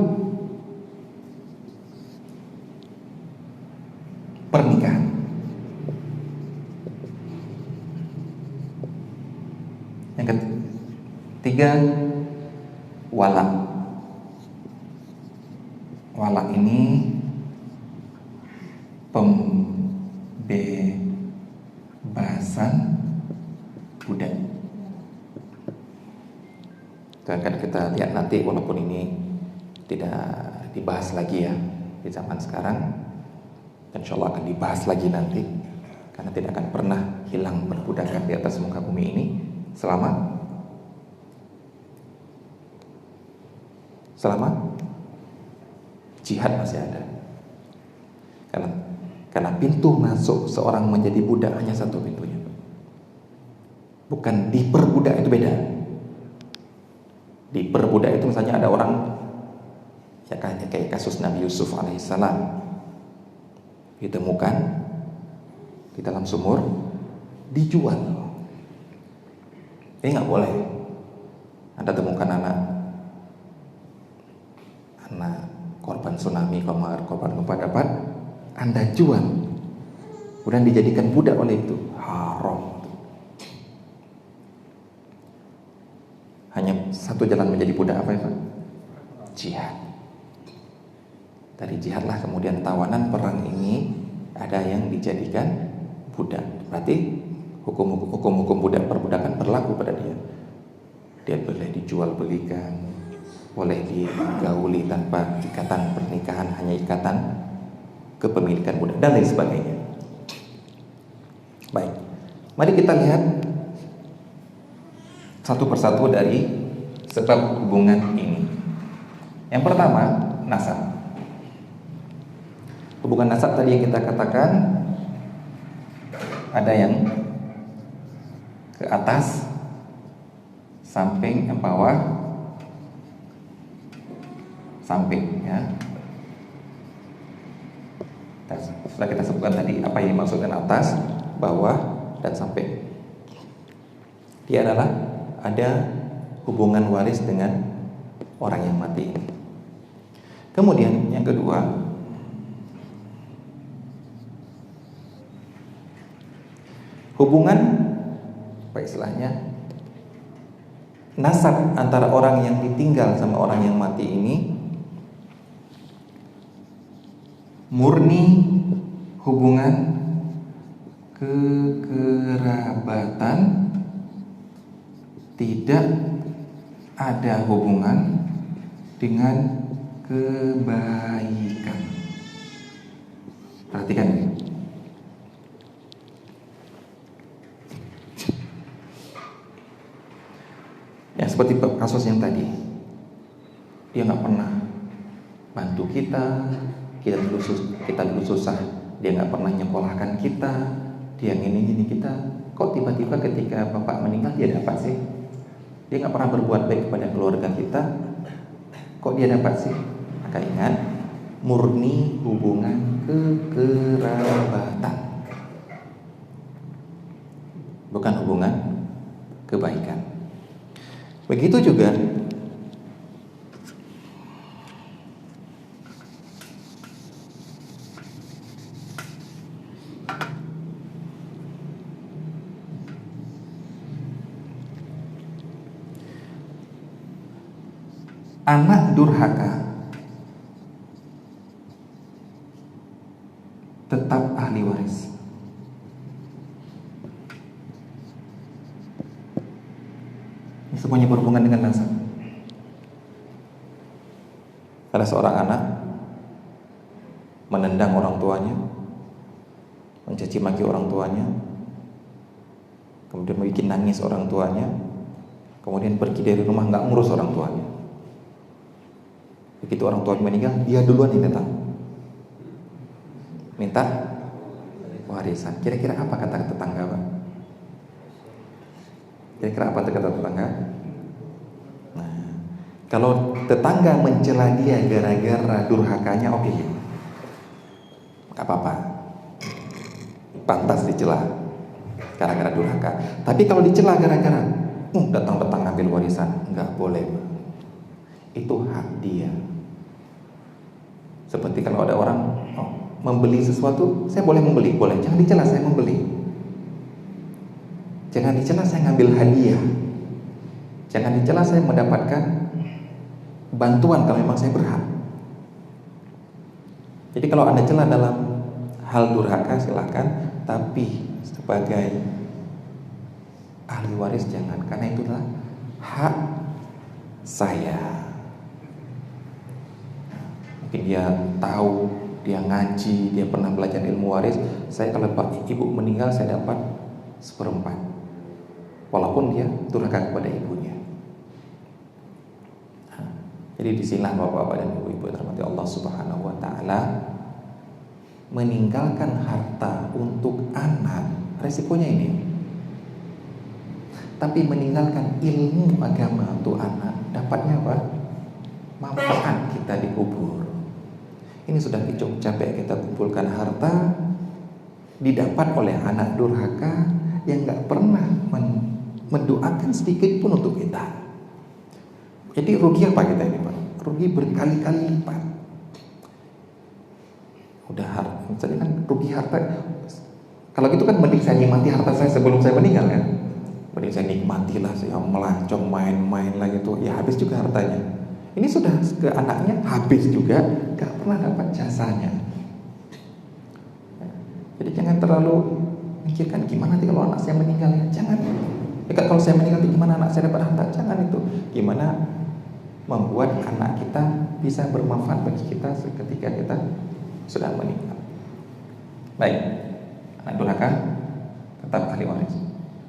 pernikahan. Yang ketiga, walak. Walak ini pembebasan budak. Dan akan kita lihat nanti, walaupun ini tidak dibahas lagi ya di zaman sekarang, insya Allah akan dibahas lagi nanti, karena tidak akan pernah hilang perbudakan di atas muka bumi ini selama jihad masih ada. Karena pintu masuk seorang menjadi budak hanya satu pintunya. Bukan diperbudak, itu beda. Diperbudak itu misalnya ada orang ya kayak kasus Nabi Yusuf alaihissalam, ditemukan di dalam sumur, dijual. Ini nggak boleh. Anda temukan anak korban tsunami, korban gempa dapat, Anda jual, kemudian dijadikan budak oleh itu, haram. Hanya satu jalan menjadi budak, apa ya Pak? Jihad. Dari jihadlah kemudian tawanan perang ini ada yang dijadikan budak. Berarti hukum-hukum budak perbudakan berlaku pada dia. Dia boleh dijual belikan, boleh digauli tanpa ikatan pernikahan, hanya ikatan kepemilikan budak dan lain sebagainya. Baik, mari kita lihat satu persatu dari sebab hubungan ini. Yang pertama, nasab. Hubungan nasab tadi yang kita katakan, ada yang ke atas, samping, yang bawah, samping ya. Sudah kita sebutkan tadi apa yang dimaksudkan atas, bawah, dan samping. Dia adalah ada hubungan waris dengan orang yang mati. Kemudian yang kedua, hubungan apa istilahnya, nasab antara orang yang ditinggal sama orang yang mati ini murni hubungan kekerabatan, tidak ada hubungan dengan kebaikan. Perhatikan ini. seperti kasus yang tadi, dia nggak pernah bantu kita dulu susah, dia nggak pernah nyekolahkan kita, dia gini kita. Kok tiba-tiba ketika bapak meninggal dia dapat sih? Dia nggak pernah berbuat baik kepada keluarga kita, kok dia dapat sih? Maka ingat, murni hubungan kekerabatan, bukan hubungan kebaikan. Begitu juga anak durhaka tetap ahli waris. Ini semuanya berhubungan dengan nasab. Ada seorang anak menendang orang tuanya, mencaci maki orang tuanya, kemudian bikin nangis orang tuanya, kemudian pergi dari rumah, nggak ngurus orang tuanya. Begitu orang tua meninggal, dia duluan yang datang minta warisan. Kira-kira apa kata tetangga, Pak? Kira-kira apa kata tetangga? Nah, kalau tetangga mencela dia gara-gara durhakanya, oke, nggak apa-apa, pantas dicela gara-gara durhaka. Tapi kalau dicela gara-gara datang-datang ngambil warisan, nggak boleh, Pak. Itu hak dia. Seperti kalau ada orang membeli sesuatu, saya boleh membeli, boleh. Jangan dicela saya membeli. Jangan dicela saya ngambil hadiah. Jangan dicela saya mendapatkan bantuan kalau memang saya berhak. Jadi kalau Anda cela dalam hal durhaka silakan, tapi sebagai ahli waris jangan, karena itu adalah hak saya. Mungkin dia tahu, dia ngaji, dia pernah belajar ilmu waris. Saya kalau ibu meninggal saya dapat 1/4, walaupun dia durhaka kepada ibunya. Jadi disinilah bapak-bapak dan ibu-ibu terhormati Allah Subhanahu wa ta'ala, meninggalkan harta untuk anak resikonya ini. Tapi meninggalkan ilmu agama untuk anak, dapatnya apa? Manfaat kita dikubur. Ini sudah cukup capek kita kumpulkan harta, didapat oleh anak durhaka yang gak pernah mendoakan sedikit pun untuk kita. Jadi rugi apa kita ini, Pak? Rugi berkali-kali lipat. Udah harta, misalnya kan rugi harta. Kalau gitu kan mending saya nikmati harta saya sebelum saya meninggal kan. Mending saya nikmatilah, saya melancong main-main lagi tuh, ya habis juga hartanya. Ini sudah ke anaknya habis juga, gak pernah dapat jasanya. Jadi jangan terlalu mikirkan gimana nanti kalau anak saya meninggal ya. Jangan. Kalau saya meninggal gimana anak saya dapat harta? Jangan itu. Gimana membuat anak kita bisa bermanfaat bagi kita ketika kita sudah meninggal. Baik, anak durhaka tetap ahli waris.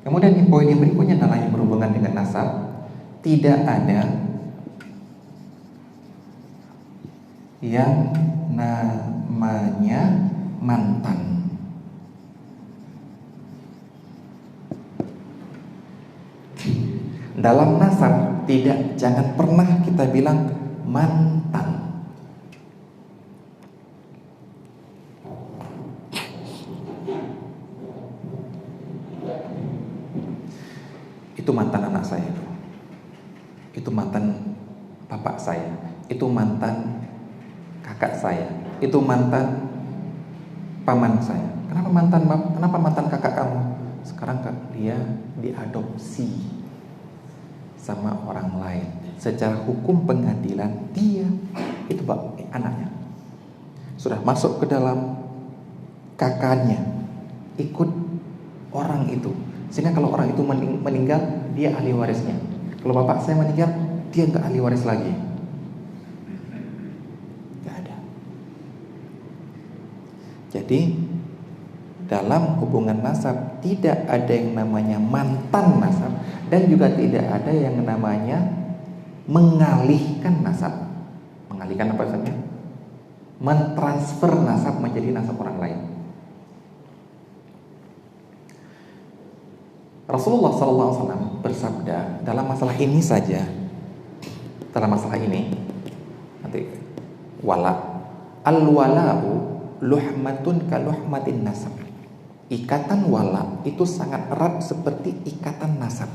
Kemudian poin yang berikutnya adalah yang berhubungan dengan nasab. Tidak ada yang namanya mantan. Dalam nasab jangan pernah kita bilang mantan. Itu mantan anak saya, itu mantan bapak saya, itu mantan kakak saya, itu mantan paman saya. Kenapa mantan kakak kamu? Sekarang dia diadopsi sama orang lain. Secara hukum pengadilan dia itu anaknya. Sudah masuk ke dalam kakaknya, ikut orang itu. Sehingga kalau orang itu meninggal, dia ahli warisnya. Kalau bapak saya meninggal, dia nggak ahli waris lagi. Jadi dalam hubungan nasab tidak ada yang namanya mantan nasab Dan juga tidak ada yang namanya mengalihkan nasab. Mengalihkan apa saja? Mentransfer nasab menjadi nasab orang lain. Rasulullah SAW bersabda dalam masalah ini saja, dalam masalah ini nanti wala al-wala'u luhmatun ka luhmatin nasab. Ikatan wala itu sangat erat seperti ikatan nasab.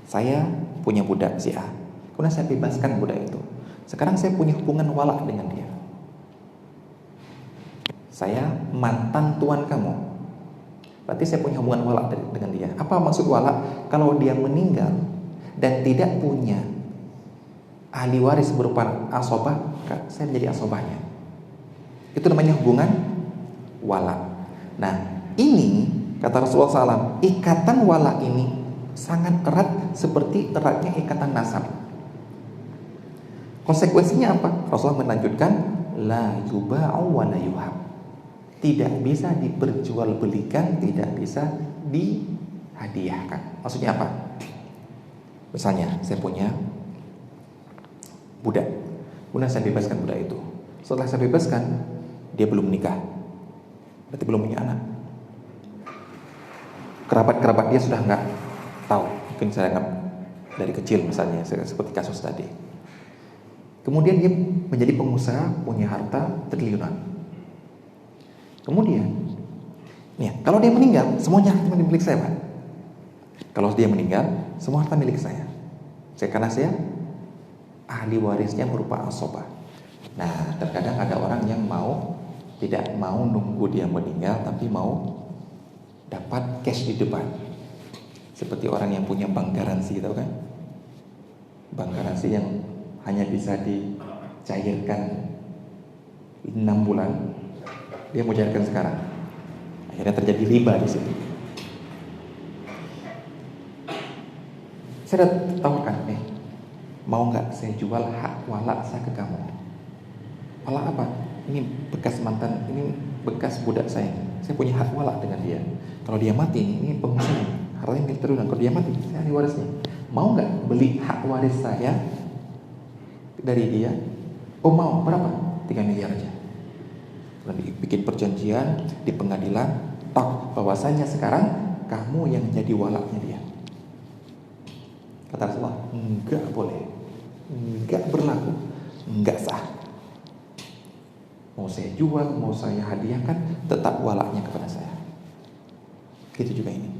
Saya punya budak si A, kemudian saya bebaskan budak itu. Sekarang saya punya hubungan wala dengan dia. Saya mantan tuan kamu, berarti saya punya hubungan wala dengan dia. Apa maksud wala? Kalau dia meninggal dan tidak punya ahli waris berupa asobah, saya menjadi asobahnya. Itu namanya hubungan wala. Nah, ini kata Rasulullah SAW, ikatan wala ini sangat erat seperti eratnya ikatan nasab. Konsekuensinya apa? Rasulullah melanjutkan, la yuba'u wa la yuhab. Tidak bisa diperjualbelikan, tidak bisa dihadiahkan. Maksudnya apa? Misalnya saya punya budak, kemudian saya bebaskan budak itu. Setelah saya bebaskan, dia belum menikah, berarti belum punya anak. Kerabat-kerabat dia sudah nggak tahu. Mungkin saya nggak dari kecil misalnya, seperti kasus tadi. Kemudian dia menjadi pengusaha, punya harta triliunan. Kemudian, nih, kalau dia meninggal, semuanya harta milik saya, Pak. Kalau dia meninggal, semua harta milik saya. Karena saya ahli warisnya berupa asobah. Nah, terkadang ada orang yang tidak mau nunggu dia meninggal, tapi mau dapat cash di depan. Seperti orang yang punya bank garansi, tahu kan? Bank garansi yang hanya bisa dicairkan 6 bulan. Dia mau cairkan sekarang. Akhirnya terjadi riba di situ. Saya tahu kan, mau nggak saya jual hak wala saya ke kamu? Wala apa? Ini bekas mantan, ini bekas budak saya. Saya punya hak wala dengan dia. Kalau dia mati, ini pengusaha, hartanya milik triliunan. Kalau dia mati, saya ahli warisnya. Mau nggak beli hak waris saya dari dia? Oh mau, berapa? 3 miliar aja. Lalu bikin perjanjian di pengadilan, tak bahwasanya sekarang kamu yang jadi walaknya dia. Kata Rasulullah, enggak boleh, enggak berlaku, enggak sah. Mau saya jual, mau saya hadiahkan, tetap walaknya kepada saya. Gitu juga ini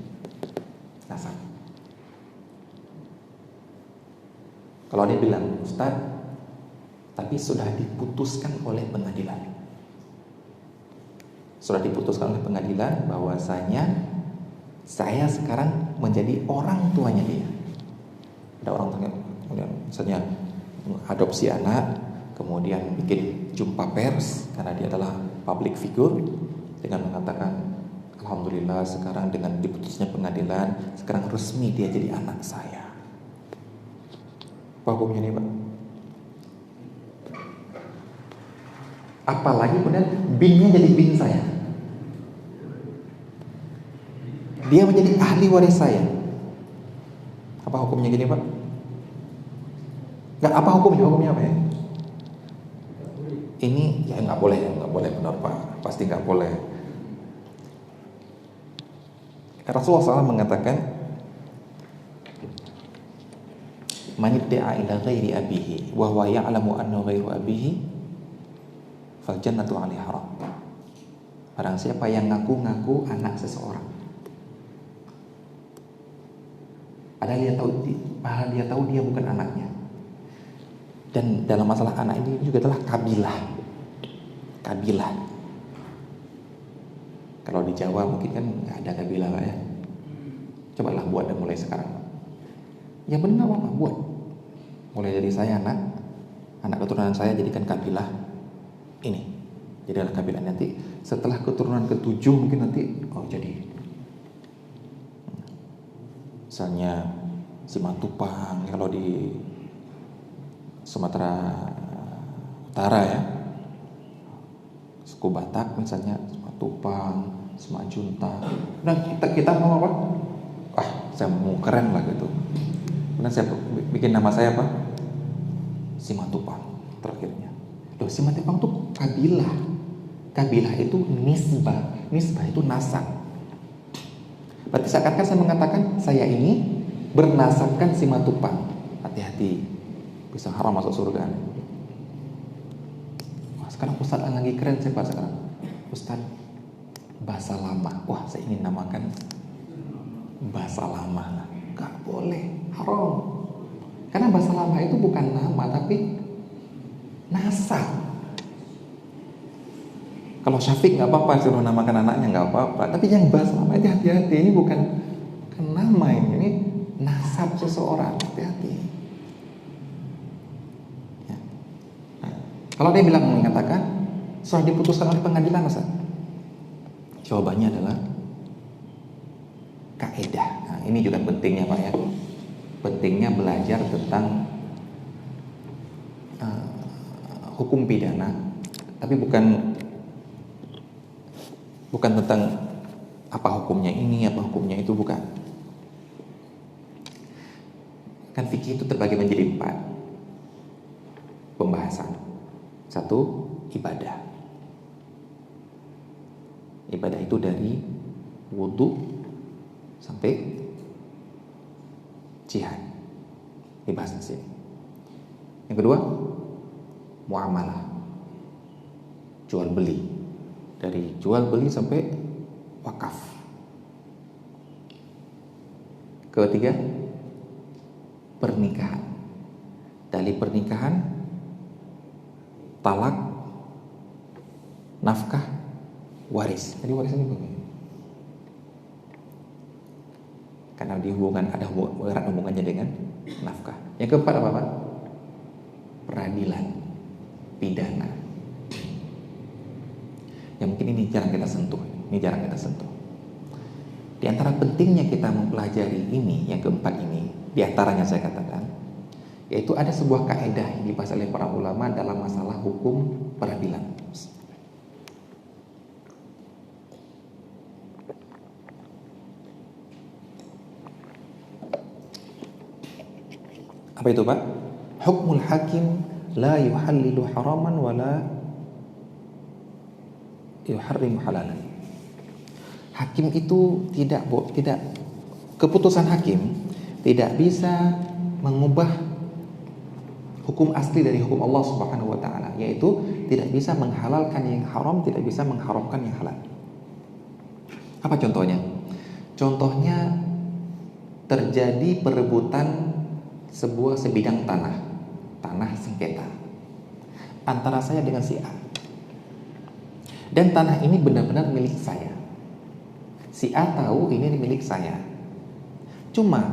nasab. Kalau dia bilang, Ustaz, tapi sudah diputuskan oleh pengadilan. Sudah diputuskan oleh pengadilan bahwasanya saya sekarang menjadi orang tuanya dia. Ada orang tuanya, kemudian misalnya adopsi anak, kemudian bikin jumpa pers karena dia adalah public figure dengan mengatakan, alhamdulillah sekarang dengan diputusnya pengadilan, sekarang resmi dia jadi anak saya. Apa hukumnya nih, Pak? Apalagi kemudian binnya jadi bin saya, dia menjadi ahli waris saya. Apa hukumnya gini, Pak? Nggak, apa hukumnya? Hukumnya apa ya? Ini ya nggak boleh benar, Pak. Pasti nggak boleh. Rasulullah SAW mengatakan, man idda'a ila ghairi abihi wa huwa ya'lamu annahu ghairu abihi fal jannatu 'alaihi haram. Barang siapa yang ngaku-ngaku anak seseorang, padahal dia tahu dia bukan anaknya. Dan dalam masalah anak ini juga adalah kabilah. Kalau di Jawa mungkin kan nggak ada kabilah, Pak ya. Cobalah buat dan mulai sekarang. Ya benar apa? Buat. Mulai dari saya anak keturunan saya jadikan kabilah ini. Jadilah kabilah nanti. Setelah keturunan ke-7 mungkin nanti jadi. Misalnya Simatupang kalau di Sumatera Utara ya. Suku Batak misalnya Simatupang, Semajunta. Nah kita mau apa? saya mau keren lah gitu. Kemudian saya bikin nama saya apa? Simatupang terakhirnya. Loh, Simatupang itu kabilah. Kabilah itu nisbah. Nisbah itu nasab. Berarti seakan-akan saya mengatakan saya ini bernasabkan Simatupang. Hati-hati, bisa haram masuk surga. Wah, sekarang Ustaz lagi keren saya Pak sekarang. Ustaz bahasa lama. Wah, saya ingin namakan bahasa lama. Gak boleh, haram. Karena bahasa lama itu bukan nama tapi nasab. Kalau Syafiq nggak apa-apa suruh namakan anaknya nggak apa-apa. Tapi yang bahasa lama itu hati-hati, ini bukan nama ini nasab seseorang, hati-hati. Ya. Nah, kalau dia bilang mengatakan sudah diputuskan oleh pengadilan, Ustaz, jawabannya adalah kaidah. Nah, ini juga pentingnya Pak ya. Pentingnya belajar tentang hukum pidana, tapi bukan tentang apa hukumnya ini, apa hukumnya itu, bukan. Kan fikih itu terbagi menjadi 4 pembahasan. 1, ibadah. Ibadah itu dari wudu sampai jihad, dibahas di sini. Yang kedua, muamalah, jual beli, dari jual beli sampai wakaf. Ketiga, pernikahan, dari pernikahan, talak, nafkah, waris. Jadi waris ini begini. Karena ada hubungannya dengan nafkah. Yang keempat apa Pak? Peradilan, pidana. Yang mungkin ini jarang kita sentuh. Di antara pentingnya kita mempelajari ini, yang keempat ini, di antaranya saya katakan, yaitu ada sebuah kaidah yang dibahas oleh para ulama dalam masalah hukum peradilan. Apa itu Pak? Hukmul hakim la yuhallilu haraman wa la yuharrimu halalan. Hakim itu tidak keputusan hakim tidak bisa mengubah hukum asli dari hukum Allah Subhanahu wa taala, yaitu tidak bisa menghalalkan yang haram, tidak bisa mengharamkan yang halal. Apa contohnya? Contohnya terjadi perebutan sebuah sebidang tanah sengketa antara saya dengan si A, dan tanah ini benar-benar milik saya. Si A tahu ini milik saya, cuma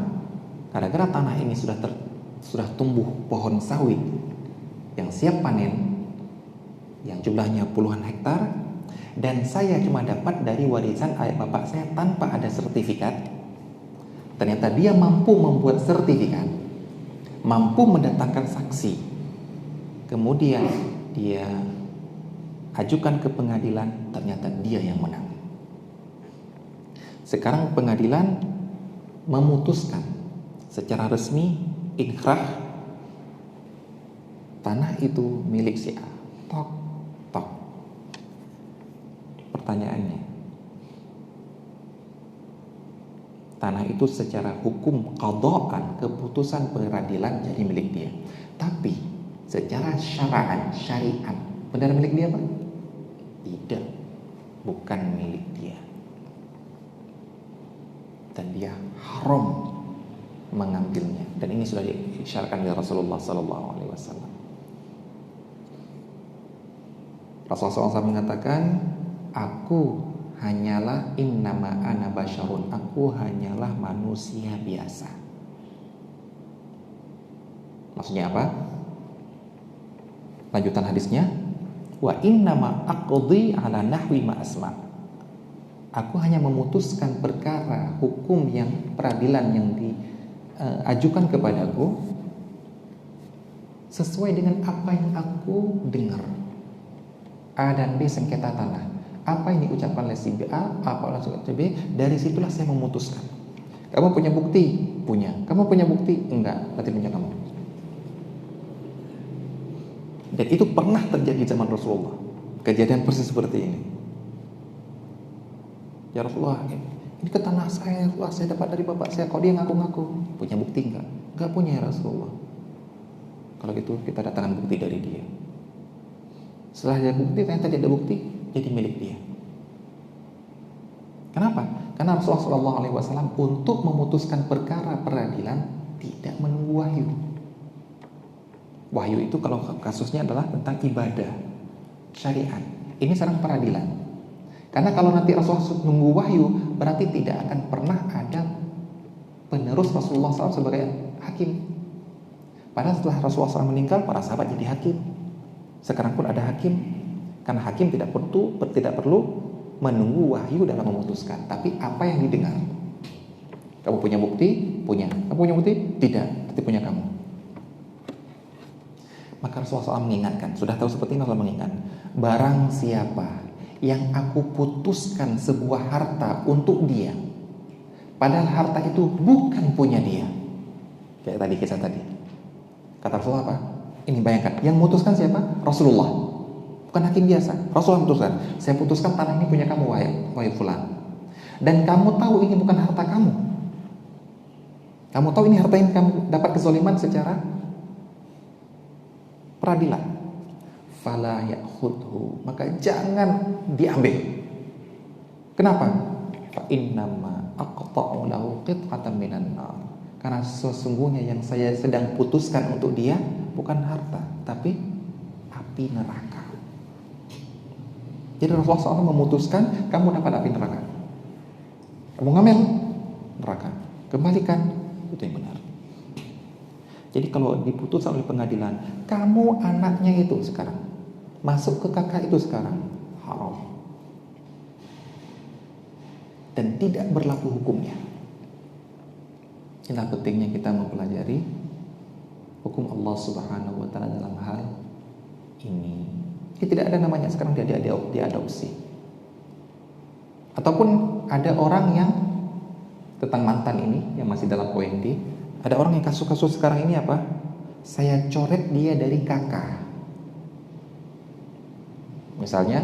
gara-gara tanah ini sudah tumbuh pohon sawit yang siap panen, yang jumlahnya puluhan hektar, dan saya cuma dapat dari warisan ayah bapak saya tanpa ada sertifikat. Ternyata dia mampu membuat sertifikat, mampu mendatangkan saksi, kemudian dia ajukan ke pengadilan, ternyata dia yang menang. Sekarang pengadilan memutuskan secara resmi ikrah tanah itu milik si A. Tok. Pertanyaannya, tanah itu secara hukum qadaan, keputusan pengadilan, jadi milik dia. Tapi secara syariat benar milik dia Pak? Tidak, bukan milik dia. Dan dia haram mengambilnya. Dan ini sudah diisyaratkan oleh Rasulullah SAW. Rasulullah SAW mengatakan, aku hanyalah innama ana basyarun, aku hanyalah manusia biasa. Maksudnya apa? Lanjutan hadisnya, wa innama aqdi ala nahwi ma asma. Aku hanya memutuskan perkara hukum yang peradilan yang diajukan kepadaku sesuai dengan apa yang aku dengar. A dan B sengketa tanah. Apa yang diucapkan oleh si A, apa oleh si B, dari situlah saya memutuskan. Kamu punya bukti? Punya. Kamu punya bukti? Enggak, berarti punya kamu. Dan itu pernah terjadi zaman Rasulullah. Kejadian persis seperti ini. Ya Rasulullah, ini ke tanah saya, Rasulullah, saya dapat dari bapak saya. Kok dia ngaku-ngaku? Punya bukti enggak? Enggak punya ya Rasulullah. Kalau gitu kita datangkan bukti dari dia. Setelah ada bukti, ternyata tidak ada bukti, jadi milik dia. Kenapa? Karena Rasulullah SAW untuk memutuskan perkara peradilan tidak menunggu wahyu. Wahyu itu kalau kasusnya adalah tentang ibadah, syariat. Ini sedang peradilan. Karena kalau nanti Rasulullah nunggu wahyu, berarti tidak akan pernah ada penerus Rasulullah SAW sebagai hakim. Padahal setelah Rasulullah SAW meninggal, para sahabat jadi hakim. Sekarang pun ada hakim. Karena hakim tidak perlu menunggu wahyu dalam memutuskan. Tapi apa yang didengar? Kamu punya bukti? Punya. Kamu punya bukti? Tidak. Tapi punya kamu. Maka Rasulullah SAW mengingatkan. Sudah tahu seperti ini, Rasulullah mengingatkan. Barang siapa yang aku putuskan sebuah harta untuk dia, padahal harta itu bukan punya dia. Kayak tadi, kisah tadi. Kata Rasulullah apa? Ini bayangkan, yang memutuskan siapa? Rasulullah. Bukan hakim biasa. Rasulullah memutuskan. Saya putuskan tanah ini punya kamu, wahai fulan. Dan kamu tahu ini bukan harta kamu. Kamu tahu ini harta yang kamu dapat kezaliman secara peradilan. Fala ya'khudhu, maka jangan diambil. Kenapa? Fa innama aqta'u lahu qit'atan minan nar. Karena sesungguhnya yang saya sedang putuskan untuk dia bukan harta, tapi api neraka. Jadi Rasulullah SAW memutuskan kamu dapat api neraka. Kamu ngambil neraka, kembalikan, itu yang benar. Jadi kalau diputuskan oleh pengadilan, kamu anaknya itu sekarang masuk ke kakak itu sekarang haram dan tidak berlaku hukumnya. Inilah pentingnya kita mempelajari hukum Allah Subhanahu wa taala dalam hal ini. Ini tidak ada namanya sekarang dia diadopsi. Ataupun ada orang yang tentang mantan ini yang masih dalam OND, ada orang yang kasus-kasus sekarang ini apa? Saya coret dia dari kakak. Misalnya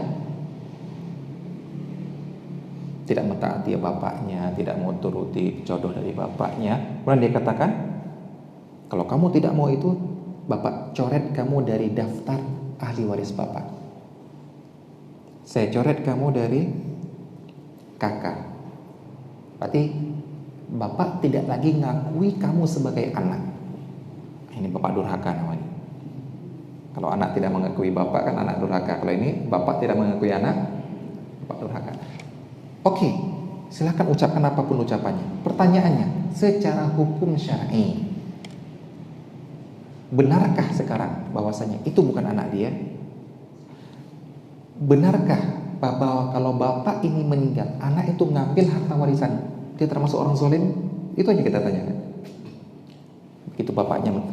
tidak mentaati bapaknya, tidak mau turuti jodoh dari bapaknya, kemudian dia katakan, kalau kamu tidak mau itu, bapak coret kamu dari daftar ahli waris bapak. Saya coret kamu dari kakak. Berarti bapak tidak lagi ngakui kamu sebagai anak. Ini bapak durhaka namanya. Kalau anak tidak mengakui bapak kan anak durhaka. Kalau ini bapak tidak mengakui anak, bapak durhaka. Oke, silakan ucapkan apapun ucapannya. Pertanyaannya, secara hukum syar'i, benarkah sekarang bahwasanya itu bukan anak dia? Benarkah bahwa kalau bapak ini meninggal, anak itu ngambil harta warisan, dia termasuk orang zalim? Itu aja kita tanyakan. Begitu bapaknya,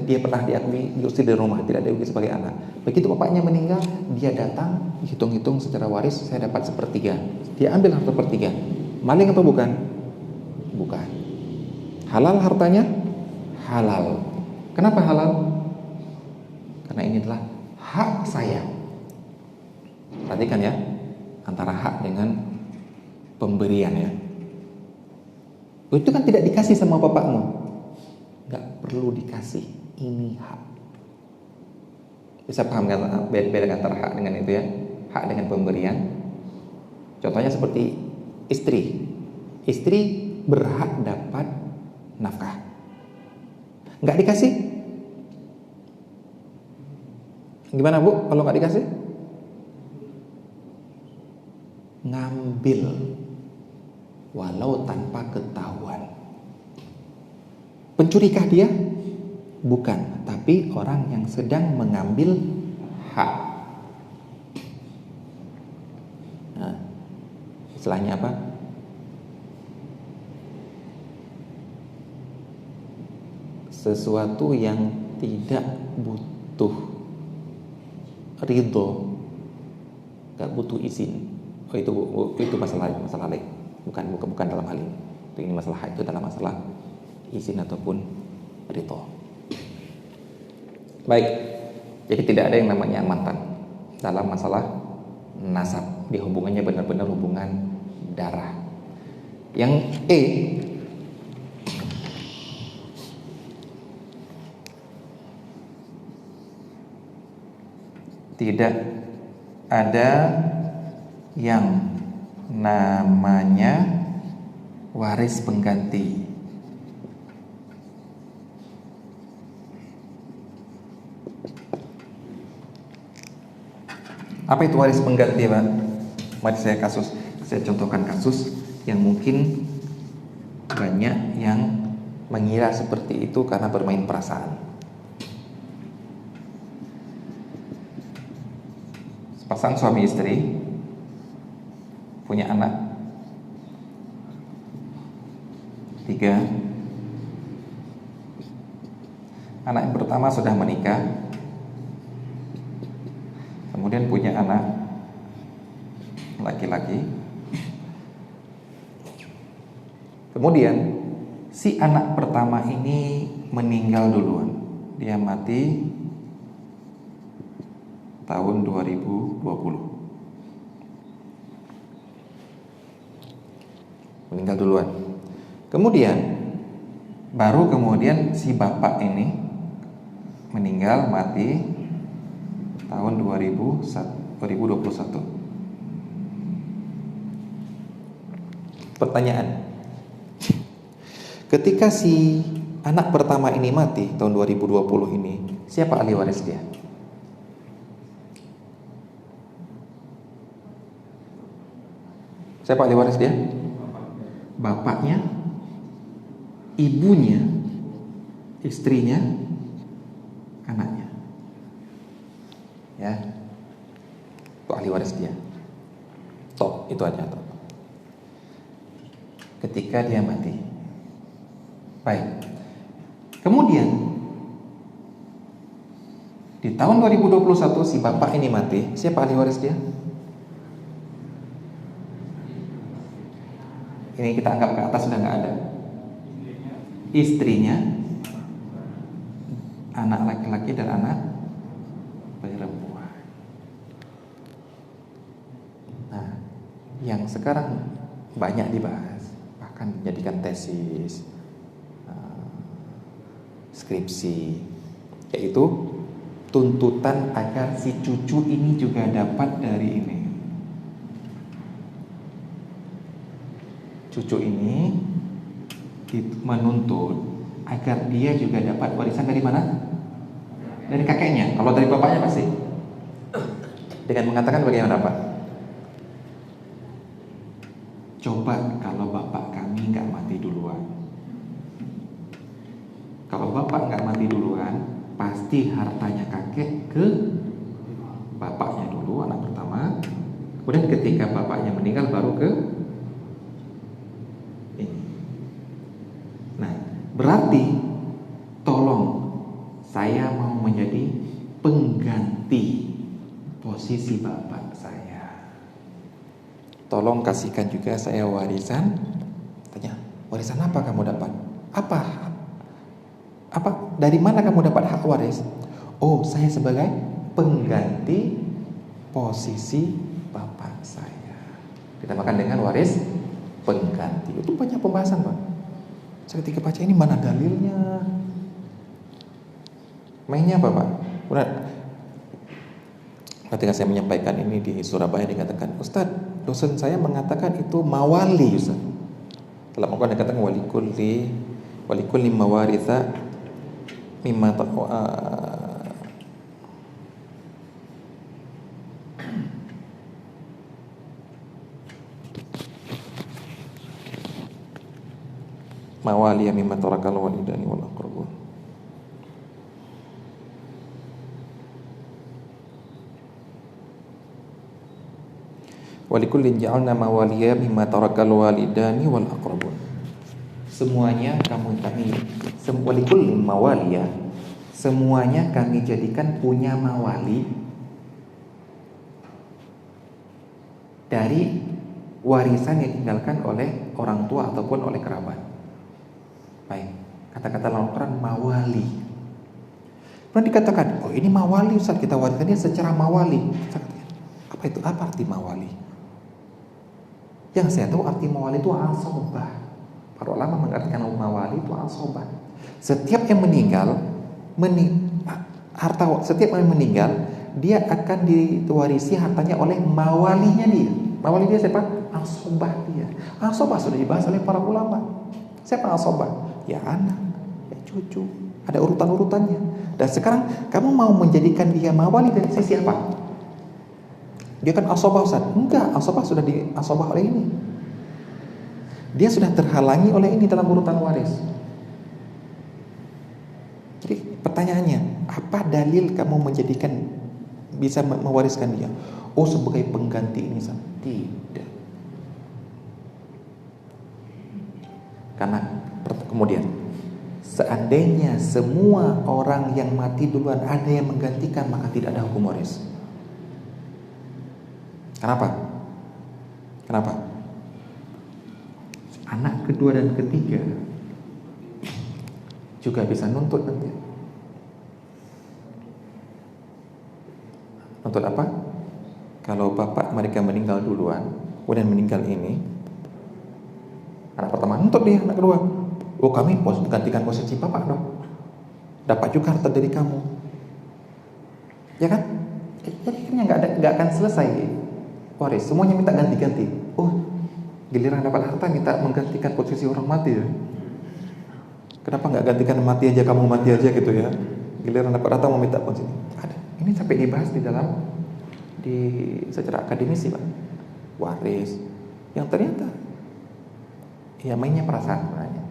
dia pernah diakui diusir dari rumah, tidak diakui sebagai anak. Begitu bapaknya meninggal, dia datang, hitung-hitung secara waris, saya dapat sepertiga. Dia ambil harta sepertiga. Maling apa bukan? Bukan. Halal hartanya? Halal. Kenapa halal? Karena ini adalah hak saya. Perhatikan ya, antara hak dengan pemberian ya. Itu kan tidak dikasih sama bapakmu. Gak perlu dikasih, ini hak. Bisa paham kan beda antara hak dengan itu ya? Hak dengan pemberian. Contohnya seperti istri. Istri berhak dapat nafkah. Gak dikasih? Gimana bu kalau gak dikasih? Ngambil walau tanpa ketahuan. Pencurikah dia? Bukan, tapi orang yang sedang mengambil hak. Nah, istilahnya apa? Sesuatu yang tidak butuh ridho, gak butuh izin. Oh itu masalah lain. Bukan dalam hal ini. Ini masalah haid itu adalah masalah izin ataupun ridho. Baik, jadi tidak ada yang namanya mantan dalam masalah nasab. Di hubungannya benar-benar hubungan darah. Yang E, tidak ada yang namanya waris pengganti. Apa itu waris pengganti, Pak? Mari saya contohkan kasus yang mungkin banyak yang mengira seperti itu karena bermain perasaan. Sepasang suami istri punya anak 3. Anak yang pertama sudah menikah, kemudian punya anak laki-laki. Kemudian si anak pertama ini meninggal duluan. Dia mati tahun 2020. Meninggal duluan. Baru kemudian si bapak ini meninggal, mati tahun 2021. Pertanyaan, ketika si anak pertama ini mati tahun 2020 ini, siapa ahli waris dia? Siapa ahli waris dia? Bapaknya, ibunya, istrinya, anaknya. Ya, itu ahli waris dia. Toh, itu aja toh. Ketika dia mati. Baik. Kemudian di tahun 2021 si bapak ini mati. Siapa ahli waris dia? Ini kita anggap ke atas sudah nggak ada. Istrinya, anak laki-laki dan anak perempuan. Nah, yang sekarang banyak dibahas, bahkan menjadikan tesis, skripsi, yaitu tuntutan agar si cucu ini juga dapat dari ini. Cucu ini menuntut agar dia juga dapat warisan dari mana? Dari kakeknya. Kalau dari bapaknya pasti. Dengan mengatakan bagaimana, Pak? Coba kalau bapak kami nggak mati duluan. Kalau bapak nggak mati duluan, pasti hartanya kakek ke bapaknya dulu, anak pertama. Kemudian ketika bapaknya meninggal baru ke ini. Nah, berarti tolong saya mau menjadi pengganti posisi bapak saya. Tolong kasihkan juga saya warisan. Tanya, warisan apa kamu dapat? Apa? Dari mana kamu dapat hak waris? Oh, saya sebagai pengganti posisi bapak saya. Dinamakan dengan waris pengganti. Itu banyak pembahasan, Pak. Saya ketika baca ini mana dalilnya? Mainnya apa, Pak? Ketika saya menyampaikan ini di Surabaya dikatakan, Ustadz, dosen saya mengatakan itu mawali, Ustadz. Dalam Al-Quran dikatakan walikulli mawaritha mimma mawaliya mimma tarakal walidani wal aqrabun. Walikullin ja'alna mawaliya mimma tarakal walidani wal aqrabun. Semuanya walikullin mawaliya, semuanya kami jadikan punya mawali dari warisan yang ditinggalkan oleh orang tua ataupun oleh kerabat. Baik, kata-kata dalam Al-Quran mawali. Kemudian dikatakan, oh ini mawali Ustaz, kita wariskannya secara mawali. Apa itu? Apa arti mawali? Yang saya tahu arti mawali itu asobah. Para ulama mengartikan mawali itu asobah. Setiap yang meninggal, setiap yang meninggal, dia akan diwarisi hartanya oleh mawalinya dia. Mawali dia siapa? Asobah dia. Asobah sudah dibahas oleh para ulama. Siapa asobah? Ya anak, ya cucu. Ada urutan-urutannya. Dan sekarang kamu mau menjadikan dia mawali dari sisi apa? Dia kan asobah Ustaz. Enggak, asobah sudah diasobah oleh ini. Dia sudah terhalangi oleh ini dalam urutan waris. Jadi pertanyaannya, apa dalil kamu menjadikan bisa mewariskan dia? Oh, sebagai pengganti ini Ustaz. Tidak. Karena kemudian seandainya semua orang yang mati duluan ada yang menggantikan, maka tidak ada hukum waris. Kenapa? Kenapa? Anak kedua dan ketiga juga bisa nuntut nanti. Nuntut apa? Kalau bapak mereka meninggal duluan, kemudian meninggal ini, anak pertama nuntut dia, anak kedua. Oh, kami gantikan posisi bapak dong. Dapat juga harta dari kamu. Ya kan? Jadi nggak akan selesai waris. Semuanya minta ganti-ganti. Oh, giliran dapat harta minta menggantikan posisi orang mati ya. Kenapa nggak gantikan mati aja, kamu mati aja gitu ya? Giliran dapat harta mau minta posisi. Ada. Ini sampai dibahas secara akademisi Pak. Waris yang ternyata ya mainnya perasaan sebenarnya.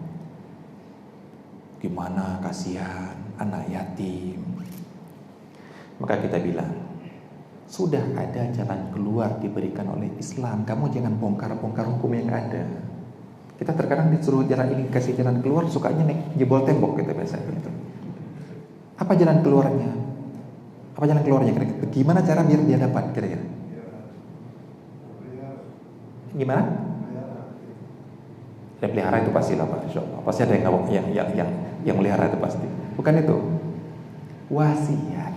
Gimana kasihan anak yatim. Maka kita bilang, sudah ada jalan keluar diberikan oleh Islam. Kamu jangan bongkar-bongkar hukum yang ada. Kita terkadang disuruh jalan ini, kasih jalan keluar, sukanya nih jebol tembok kita biasanya gitu. Apa jalan keluarnya? Apa jalan keluarnya kira-kira? Gimana cara biar dia dapat kira-kira? Gimana? Yang pelihara itu pasti lah Pak, insyaallah. Pasti ada yang melihara itu pasti. Bukan itu. Wasiat.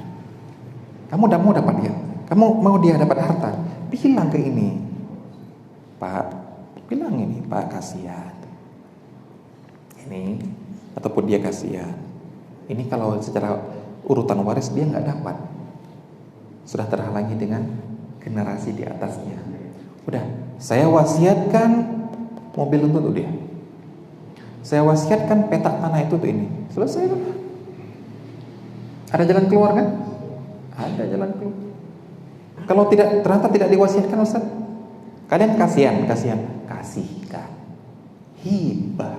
Kamu udah mau dapat dia. Kamu mau dia dapat harta. Bilang ke ini. Pak, bilang ini, Pak kasihan. Ini ataupun dia kasihan. Ini kalau secara urutan waris dia nggak dapat. Sudah terhalangi dengan generasi di atasnya. Udah, saya wasiatkan mobil untuk dia. Saya wasiatkan petak tanah itu tuh ini. Selesai kan? Ada jalan keluar kan? Ada jalan keluar. Kalau ternyata tidak diwasiatkan Ustaz, kalian kasihkan. Hibah.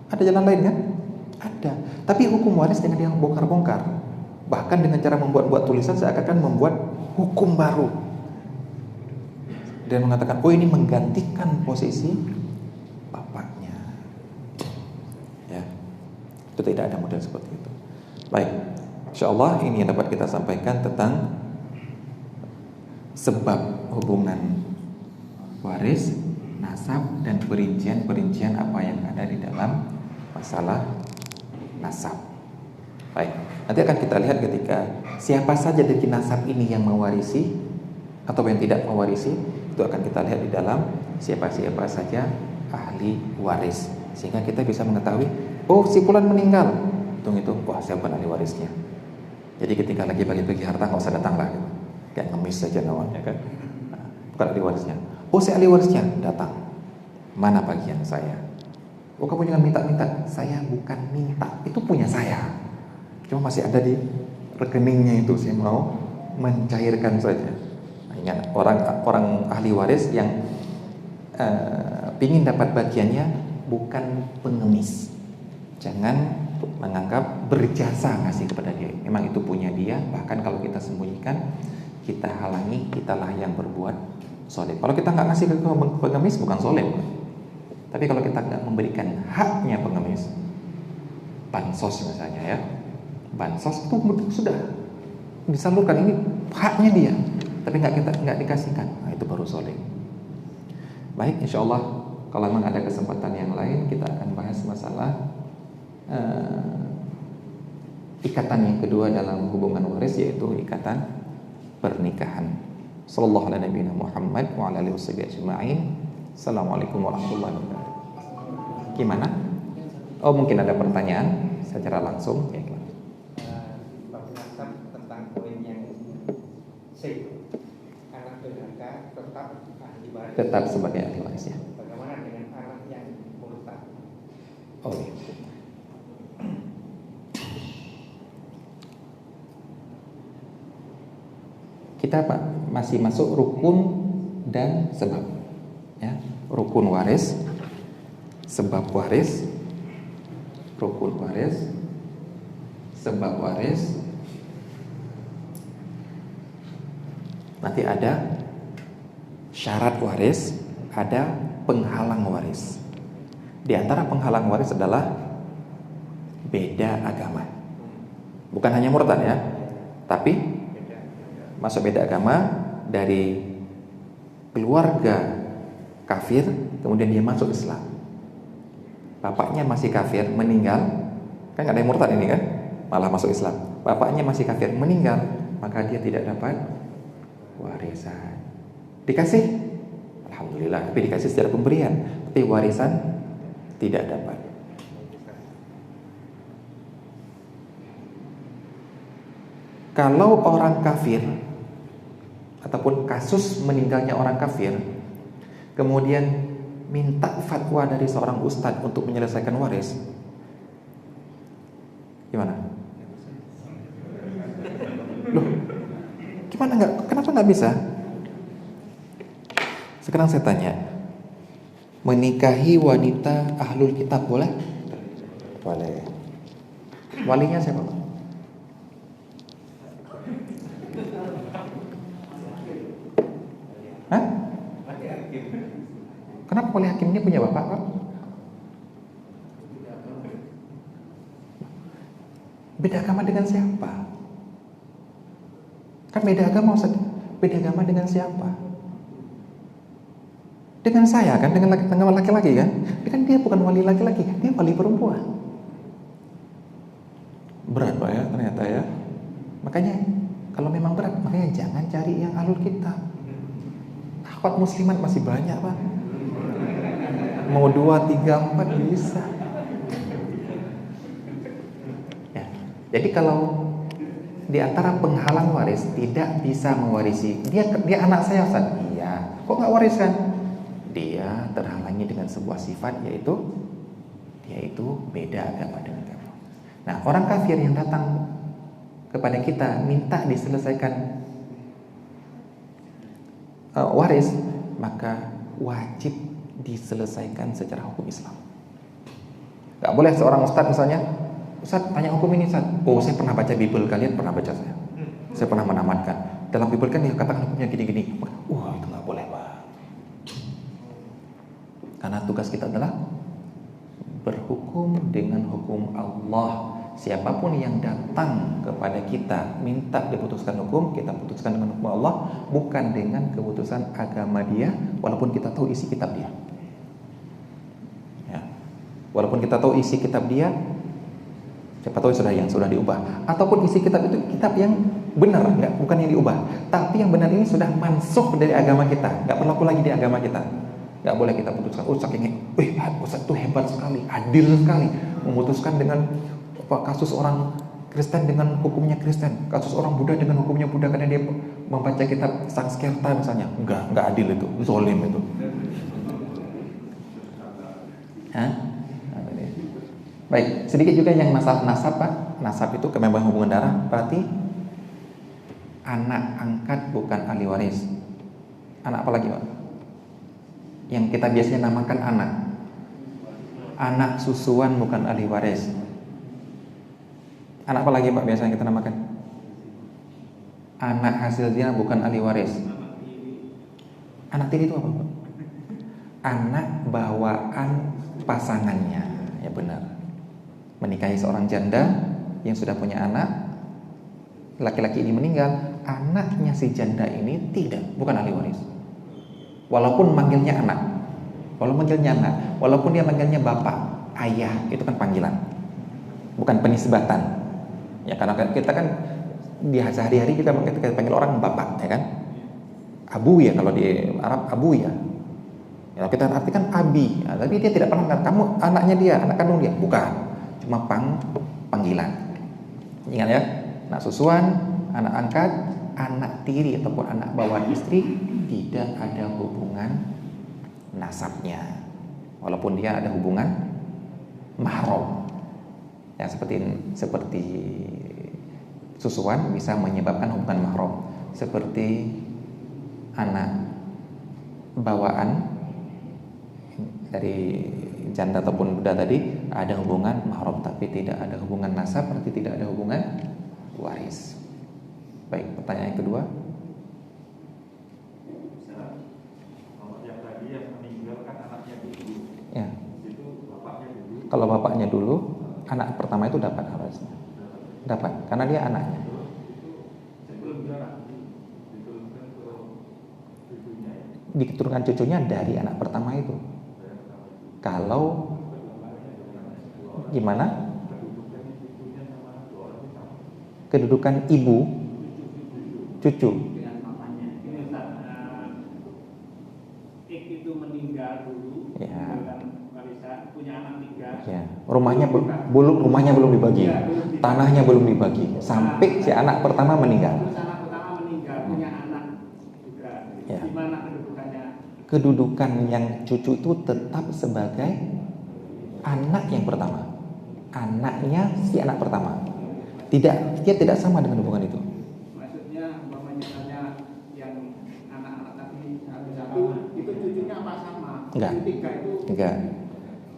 Ada jalan lain kan? Ada. Tapi hukum waris dengan yang bongkar-bongkar. Bahkan dengan cara membuat tulisan seakan-akan membuat hukum baru. Dan mengatakan, oh ini menggantikan posisi bapaknya. Ya. Itu tidak ada model seperti itu. Baik. InsyaAllah ini yang dapat kita sampaikan tentang sebab hubungan waris, nasab, dan perincian apa yang ada di dalam masalah nasab. Baik, nanti akan kita lihat ketika siapa saja dari nasab ini yang mewarisi atau yang tidak mewarisi, itu akan kita lihat di dalam siapa-siapa saja ahli waris, sehingga kita bisa mengetahui, oh si fulan meninggal, hitung-hitung, wah saya bukan ahli warisnya. Jadi ketika lagi bagi-bagi harta nggak usah datang lah, gitu. Kayak ngemis saja namanya kan, bukan ahli warisnya. Oh si ahli warisnya datang, mana bagian saya? Oh kamu jangan minta-minta, saya bukan minta, itu punya saya. Cuma masih ada di rekeningnya itu, saya mau mencairkan saja. Nah, ingat orang ahli waris yang ingin dapat bagiannya bukan pengemis. Jangan menganggap berjasa ngasih kepada dia. Memang itu punya dia. Bahkan kalau kita sembunyikan, kita halangi, kitalah yang berbuat soleh. Kalau kita nggak ngasih ke pengemis, bukan soleh. Tapi kalau kita nggak memberikan haknya pengemis, bansos misalnya ya, bansos itu sudah disalurkan, ini haknya dia, tapi nggak dikasihkan, nah itu baru soleh. Baik, insya Allah kalau memang ada kesempatan yang lain kita akan bahas masalah ikatan yang kedua dalam hubungan waris, yaitu ikatan pernikahan. Sallallahu ala nabiyina Muhammad wa ala alihi wasallam. Assalamualaikum warahmatullahi wabarakatuh. Gimana? Oh, mungkin ada pertanyaan secara langsung ya. Tentang poin yang C, anak durhaka tetap ahli waris. Tetap sebagai ahli waris ya. Bagaimana dengan anak yang murtad? Oh iya. Kita masih masuk rukun dan sebab ya. Rukun waris, sebab waris, rukun waris, sebab waris. Nanti ada syarat waris, ada penghalang waris. Di antara penghalang waris adalah beda agama. Bukan hanya murtad ya, tapi masuk beda agama, dari keluarga kafir kemudian dia masuk Islam. Bapaknya masih kafir meninggal, kan nggak ada yang murtad ini kan, malah masuk Islam. Bapaknya masih kafir meninggal, maka dia tidak dapat warisan. Dikasih, alhamdulillah, tapi dikasih secara pemberian, tapi warisan tidak dapat. Kalau orang kafir ataupun kasus meninggalnya orang kafir, kemudian minta fatwa dari seorang ustadz untuk menyelesaikan waris, gimana? Loh, gimana nggak? Kenapa nggak bisa? Sekarang saya tanya, menikahi wanita ahlul kitab boleh? Boleh. Walinya siapa? Hah? Kenapa wali hakim ini punya bapak Pak? Beda agama dengan siapa? Kan beda agama, Ustaz. Beda agama dengan siapa? Dengan saya kan, dengan laki-laki kan? Tapi kan dia bukan wali laki-laki, dia wali perempuan. Berat Pak ya ternyata ya. Makanya kalau memang berat, makanya jangan cari yang ahlul kitab. Akhwat muslimat masih banyak Pak. Mau 2, 3, 4 bisa ya. Jadi kalau di antara penghalang waris tidak bisa mewarisi, dia anak saya Ustaz. Iya, kok nggak wariskan? Dia terhalangi dengan sebuah sifat, yaitu beda agama dengan kamu. Nah, orang kafir yang datang kepada kita minta diselesaikan waris, maka wajib diselesaikan secara hukum Islam. Gak boleh seorang ustadz misalnya, Ustadz tanya hukum ini Ustadz. Oh, saya pernah baca Bible, kalian pernah baca saya? Saya pernah menamatkan. Dalam Bible kan dikatakan hukumnya gini-gini. Wah, itu gak boleh Pak. Karena tugas kita adalah berhukum dengan hukum Allah. Siapapun yang datang kepada kita minta diputuskan hukum, kita putuskan dengan hukum Allah, bukan dengan keputusan agama dia, walaupun kita tahu isi kitab dia ya. Walaupun kita tahu isi kitab dia, siapa tahu sudah diubah, ataupun isi kitab itu kitab yang benar, bukan yang diubah, tapi yang benar ini sudah mansuh dari agama kita, nggak berlaku lagi di agama kita. Nggak boleh kita putuskan, Ustaz itu hebat sekali, adil sekali, memutuskan dengan kasus orang Kristen dengan hukumnya Kristen, kasus orang Buddha dengan hukumnya Buddha karena dia membaca kitab Sanskerta misalnya. Enggak adil itu, zolim itu. Hah? Baik, sedikit juga yang masalah nasab Pak. Nasab itu memang hubungan darah, berarti anak angkat bukan ahli waris. Anak apa lagi Pak? Yang kita biasanya namakan anak. Anak susuan bukan ahli waris. Anak apa lagi Pak biasanya kita namakan? Anak hasil zina bukan ahli waris. Anak tiri itu apa Pak? Anak bawaan pasangannya. Ya benar. Menikahi seorang janda yang sudah punya anak, laki-laki ini meninggal, anaknya si janda ini bukan ahli waris. Walaupun manggilnya anak. Walaupun manggilnya anak, walaupun dia manggilnya bapak, ayah, itu kan panggilan, bukan penisbatan. Ya karena kita kan di sehari-hari kita panggil orang bapak, ya kan? Abu ya kalau di Arab abu ya. Ya kita artikan abi, ya, tapi dia tidak pernah kamu anaknya dia, anak kandung dia, bukan. Cuma panggilan. Ingat ya, anak susuan, anak angkat, anak tiri ataupun anak bawaan istri tidak ada hubungan nasabnya, walaupun dia ada hubungan mahram. Ya seperti susuan bisa menyebabkan hubungan mahram, seperti anak bawaan dari janda ataupun budak tadi ada hubungan mahram tapi tidak ada hubungan nasab, berarti tidak ada hubungan waris. Baik, pertanyaan yang kedua. Kalau yang tadi yang meninggalkan anaknya dulu, Ya. itu bapaknya dulu. Kalau bapaknya dulu, anak pertama itu dapat harusnya. Dapat, karena dia anaknya. Sebelum dia nanti diturunkan ke cucunya ya. Diturunkan cucunya dari anak pertama itu. Kalau gimana? Kedudukan ibu, cucu. Dengan mamanya. Ini Ustaz, Ik itu meninggal dulu Ya. dengan warisan, punya anak 3. Ya, rumahnya belum dibagi, tanahnya belum dibagi, sampai si anak pertama meninggal. Terus anak pertama meninggal, punya anak juga. Ya. Di mana kedudukannya? Kedudukan yang cucu itu tetap sebagai anak yang pertama, anaknya si anak pertama. Dia tidak sama dengan hubungan itu. Maksudnya umpamanya hanya yang anak-anak tadi satu itu cucunya apa sama? Enggak. Yang 3 itu Enggak,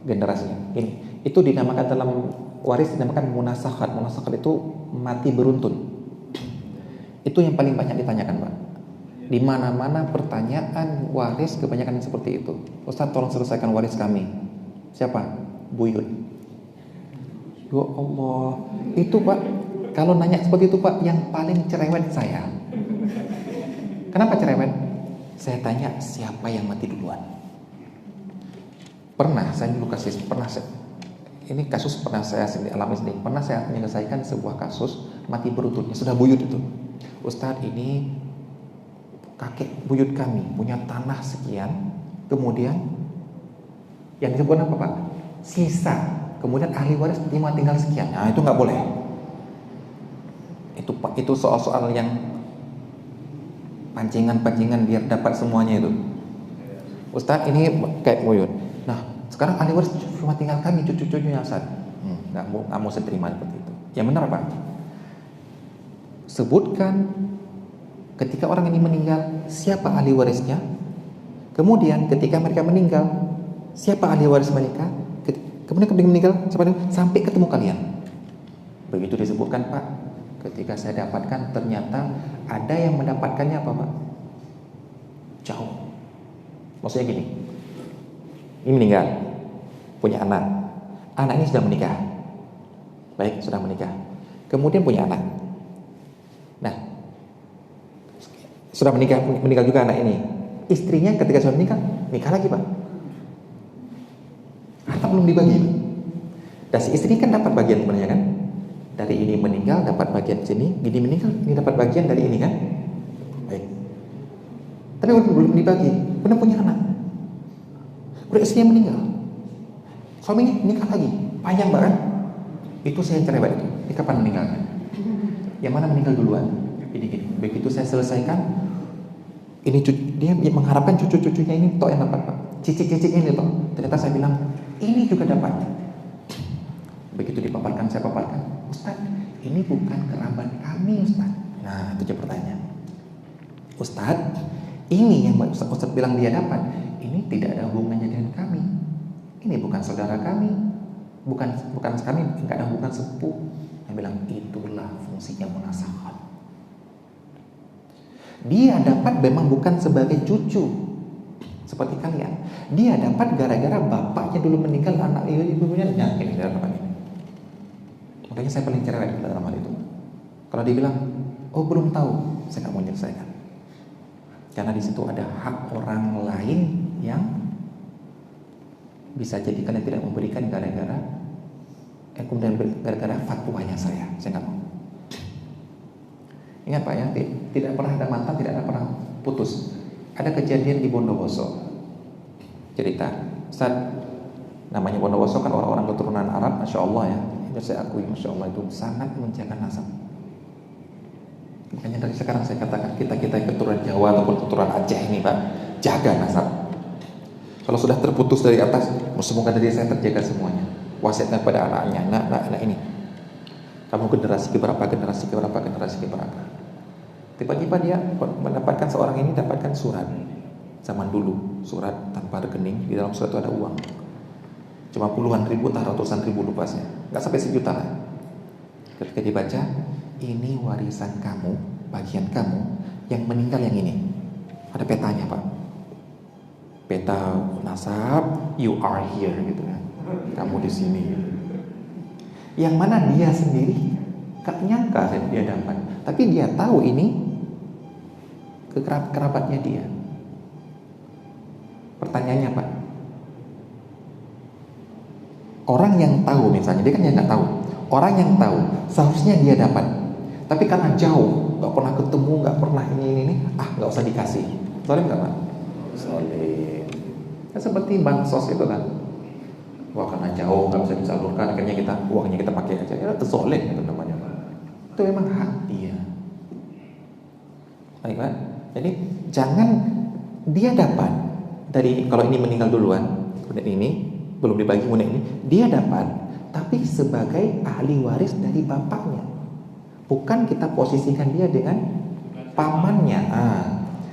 generasinya. Ini itu dinamakan dalam waris dinamakan munasakhat. Munasakhat itu mati beruntun. Itu yang paling banyak ditanyakan, Pak. Di mana-mana pertanyaan waris kebanyakan yang seperti itu. Ustaz, tolong selesaikan waris kami. Siapa? Buyut. Ya Allah, itu Pak. Kalau nanya seperti itu Pak, yang paling cerewet saya. Kenapa cerewet? Saya tanya siapa yang mati duluan. Ini kasus pernah saya alami sendiri. Pernah saya menyelesaikan sebuah kasus mati beruntun, sudah buyut itu. Ustadz, ini kakek buyut kami punya tanah sekian, kemudian yang disebut apa Pak? Sisa. Kemudian ahli waris terima tinggal sekian. Nah itu nggak boleh. Itu soal-soal yang pancingan-pancingan biar dapat semuanya itu. Ustadz, ini kayak buyut. Nah sekarang ahli waris cuma tinggal kami, cucu-cucunya Ustadz. Nggak mau saya terima seperti itu. Yang benar apa? Sebutkan ketika orang ini meninggal siapa ahli warisnya. Kemudian ketika mereka meninggal siapa ahli waris mereka. Kemudian meninggal sampai ketemu kalian. Begitu disebutkan Pak. Ketika saya dapatkan ternyata ada yang mendapatkannya apa Pak? Jauh. Maksudnya gini. Ini meninggal, punya anak. Anak ini sudah menikah. Baik, sudah menikah. Kemudian punya anak. Nah, sudah meninggal juga anak ini. Istrinya ketika sudah menikah, nikah lagi Pak. Harta belum dibagi. Dan si istri kan dapat bagian sebenarnya kan. Dari ini meninggal dapat bagian sini, ini meninggal ini dapat bagian dari ini kan. Baik. Tapi belum dibagi, benar punya anak. Udah istrinya meninggal, suaminya nikah lagi, panjang banget. Itu saya cerewet itu. Ini kapan meninggalnya? Yang mana meninggal duluan? Gini. Begitu saya selesaikan, ini dia mengharapkan cucu-cucunya ini toh yang dapat Pak. Cicik-cicik ini toh. Ternyata saya bilang ini juga dapat. Begitu dipaparkan, saya paparkan, Ustaz, ini bukan kerabat kami Ustaz. Nah itu aja pertanyaan. Ustaz, ini yang Ustaz bilang dia dapat, ini tidak ada hubungannya dengan kami. Ini bukan saudara kami, bukan kami, nggak ada hubungan sepupu. Saya bilang itulah fungsinya munasakhat. Dia dapat memang bukan sebagai cucu seperti kalian. Dia dapat gara-gara bapaknya dulu meninggal, anak ibunya ini dapat ini. Makanya saya paling cerewet dalam hal itu. Kalau dia bilang, oh belum tahu, saya nggak mau menyelesaikan. Karena di situ ada hak orang lain yang Bisa jadi kalian tidak memberikan gara-gara kemudian gara-gara fatwanya saya nggak mau. Ingat Pak ya, tidak pernah ada mantan, tidak ada pernah putus. Ada kejadian di Bondowoso. Cerita, Ustaz, namanya Bondowoso kan orang-orang keturunan Arab, Masya Allah ya. Itu saya akui, Masya Allah itu sangat menjaga nasab. Makanya dari sekarang saya katakan kita keturunan Jawa ataupun keturunan Aceh ini Pak, jaga nasab. Kalau sudah terputus dari atas, semoga dari saya terjaga semuanya. Wasiatkan pada anaknya, anak ini. Kamu generasi keberapa. Tiba-tiba dia mendapatkan seorang ini dapatkan surat. Zaman dulu, surat tanpa rekening, di dalam surat itu ada uang. Cuma puluhan ribu atau ratusan ribu lupa saya. Enggak sampai sejuta lah. Ketika dibaca, ini warisan kamu, bagian kamu yang meninggal yang ini. Ada petanya Pak. Peta nasab, you are here gitu kan. Kamu di sini. Yang mana dia sendiri gak nyangka dia dapat, tapi dia tahu ini kerabatnya dia. Pertanyaannya Pak, orang yang tahu misalnya, dia kan yang nggak tahu. Orang yang tahu seharusnya dia dapat, tapi karena jauh, nggak pernah ketemu, nggak pernah ini, nggak usah dikasih. Zalim nggak Pak? Zalim. Kan seperti bansos itu kan. Wah karena jauh nggak bisa disalurkan, akhirnya uangnya kita pakai aja. Ya itu zalim itu namanya Pak. Itu memang hak dia. Baik Pak. Jadi jangan dia dapat dari, kalau ini meninggal duluan, kemudian ini belum dibagi, kemudian ini dia dapat, tapi sebagai ahli waris dari bapaknya. Bukan kita posisikan dia dengan pamannya.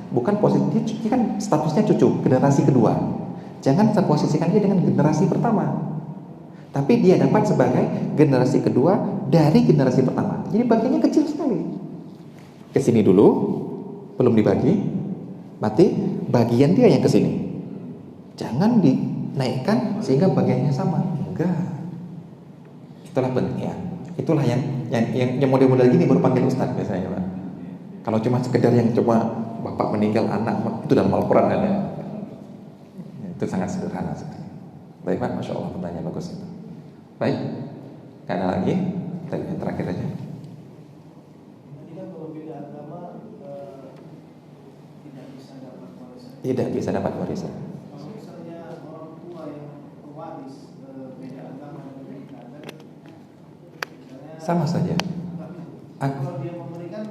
Bukan posisi, dia kan statusnya cucu generasi kedua. Jangan kita posisikan dia dengan generasi pertama. Tapi dia dapat sebagai generasi kedua dari generasi pertama. Jadi bagiannya kecil sekali. Kesini dulu, belum dibagi, berarti bagian dia yang kesini. Jangan dinaikkan sehingga bagiannya sama. Enggak. Itulah penting ya. Itulah yang model-model gini baru panggil Ustaz biasanya Pak. Kalau cuma sekedar yang cuma bapak meninggal anak, itu dalam Al-Quran ada. Itu sangat sederhana sekali. Baik Pak, Masya Allah pertanyaan bagus itu. Baik, gak ada lagi. Kita yang terakhir aja. Kalau beda agama tidak bisa dapat warisan. Tidak bisa dapat warisan. Kalau misalnya orang tua yang pewaris beda agama dan beda adat, misalnya Sama saja. kalau dia memberikan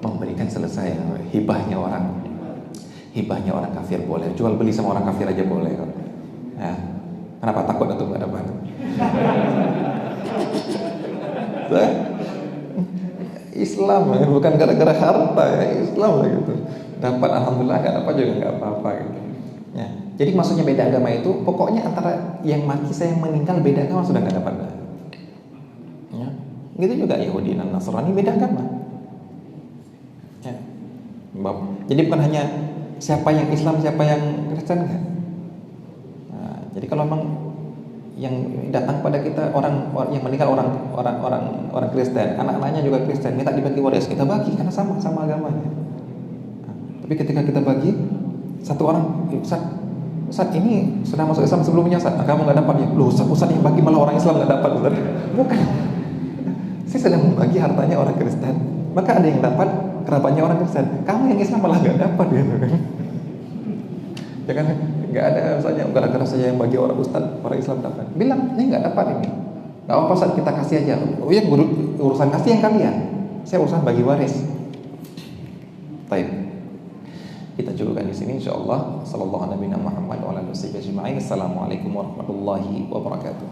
Memberikan selesai. Hibahnya orang kafir boleh. Jual beli sama orang kafir aja boleh kok. Ya. Kenapa takut atau nggak dapat? Islam bukan gara-gara harta ya, Islam lah gitu. Dapat alhamdulillah, nggak dapat juga nggak apa-apa gitu. Ya. Jadi maksudnya beda agama itu pokoknya antara yang mati saya yang meninggal beda agama sudah nggak dapat. Ya. Gitu juga Yahudi dan Nasrani beda agama. Ya. Jadi bukan hanya siapa yang Islam, siapa yang Kristen kan. Nah, jadi kalau memang yang datang pada kita orang yang meninggal orang Kristen, anak-anaknya juga Kristen, minta dibagi waris, kita bagi karena sama agamanya. Nah, tapi ketika kita bagi satu orang, Ustaz ini sudah masuk Islam sebelumnya Ustaz, kamu nggak dapat ya? Loh Ustaz yang bagi malah orang Islam nggak dapat Ustaz. Bukan. Saya sedang membagi hartanya orang Kristen, maka ada yang dapat kerabatnya orang Kristen. Kamu yang Islam malah nggak dapat gitu kan? Jangan nggak ada misalnya gara-gara saya yang bagi orang Ustaz, orang Islam dapat. Bilang ini nggak dapat ini. Nggak apa-apa Ustaz, kita kasih aja. Oh ya urusan kasih yang kalian. Saya urusan bagi waris. Baik. Kita cukupkan di sini insyaallah. Sallallahu alaihi wa sallam. Assalamualaikum warahmatullahi wabarakatuh.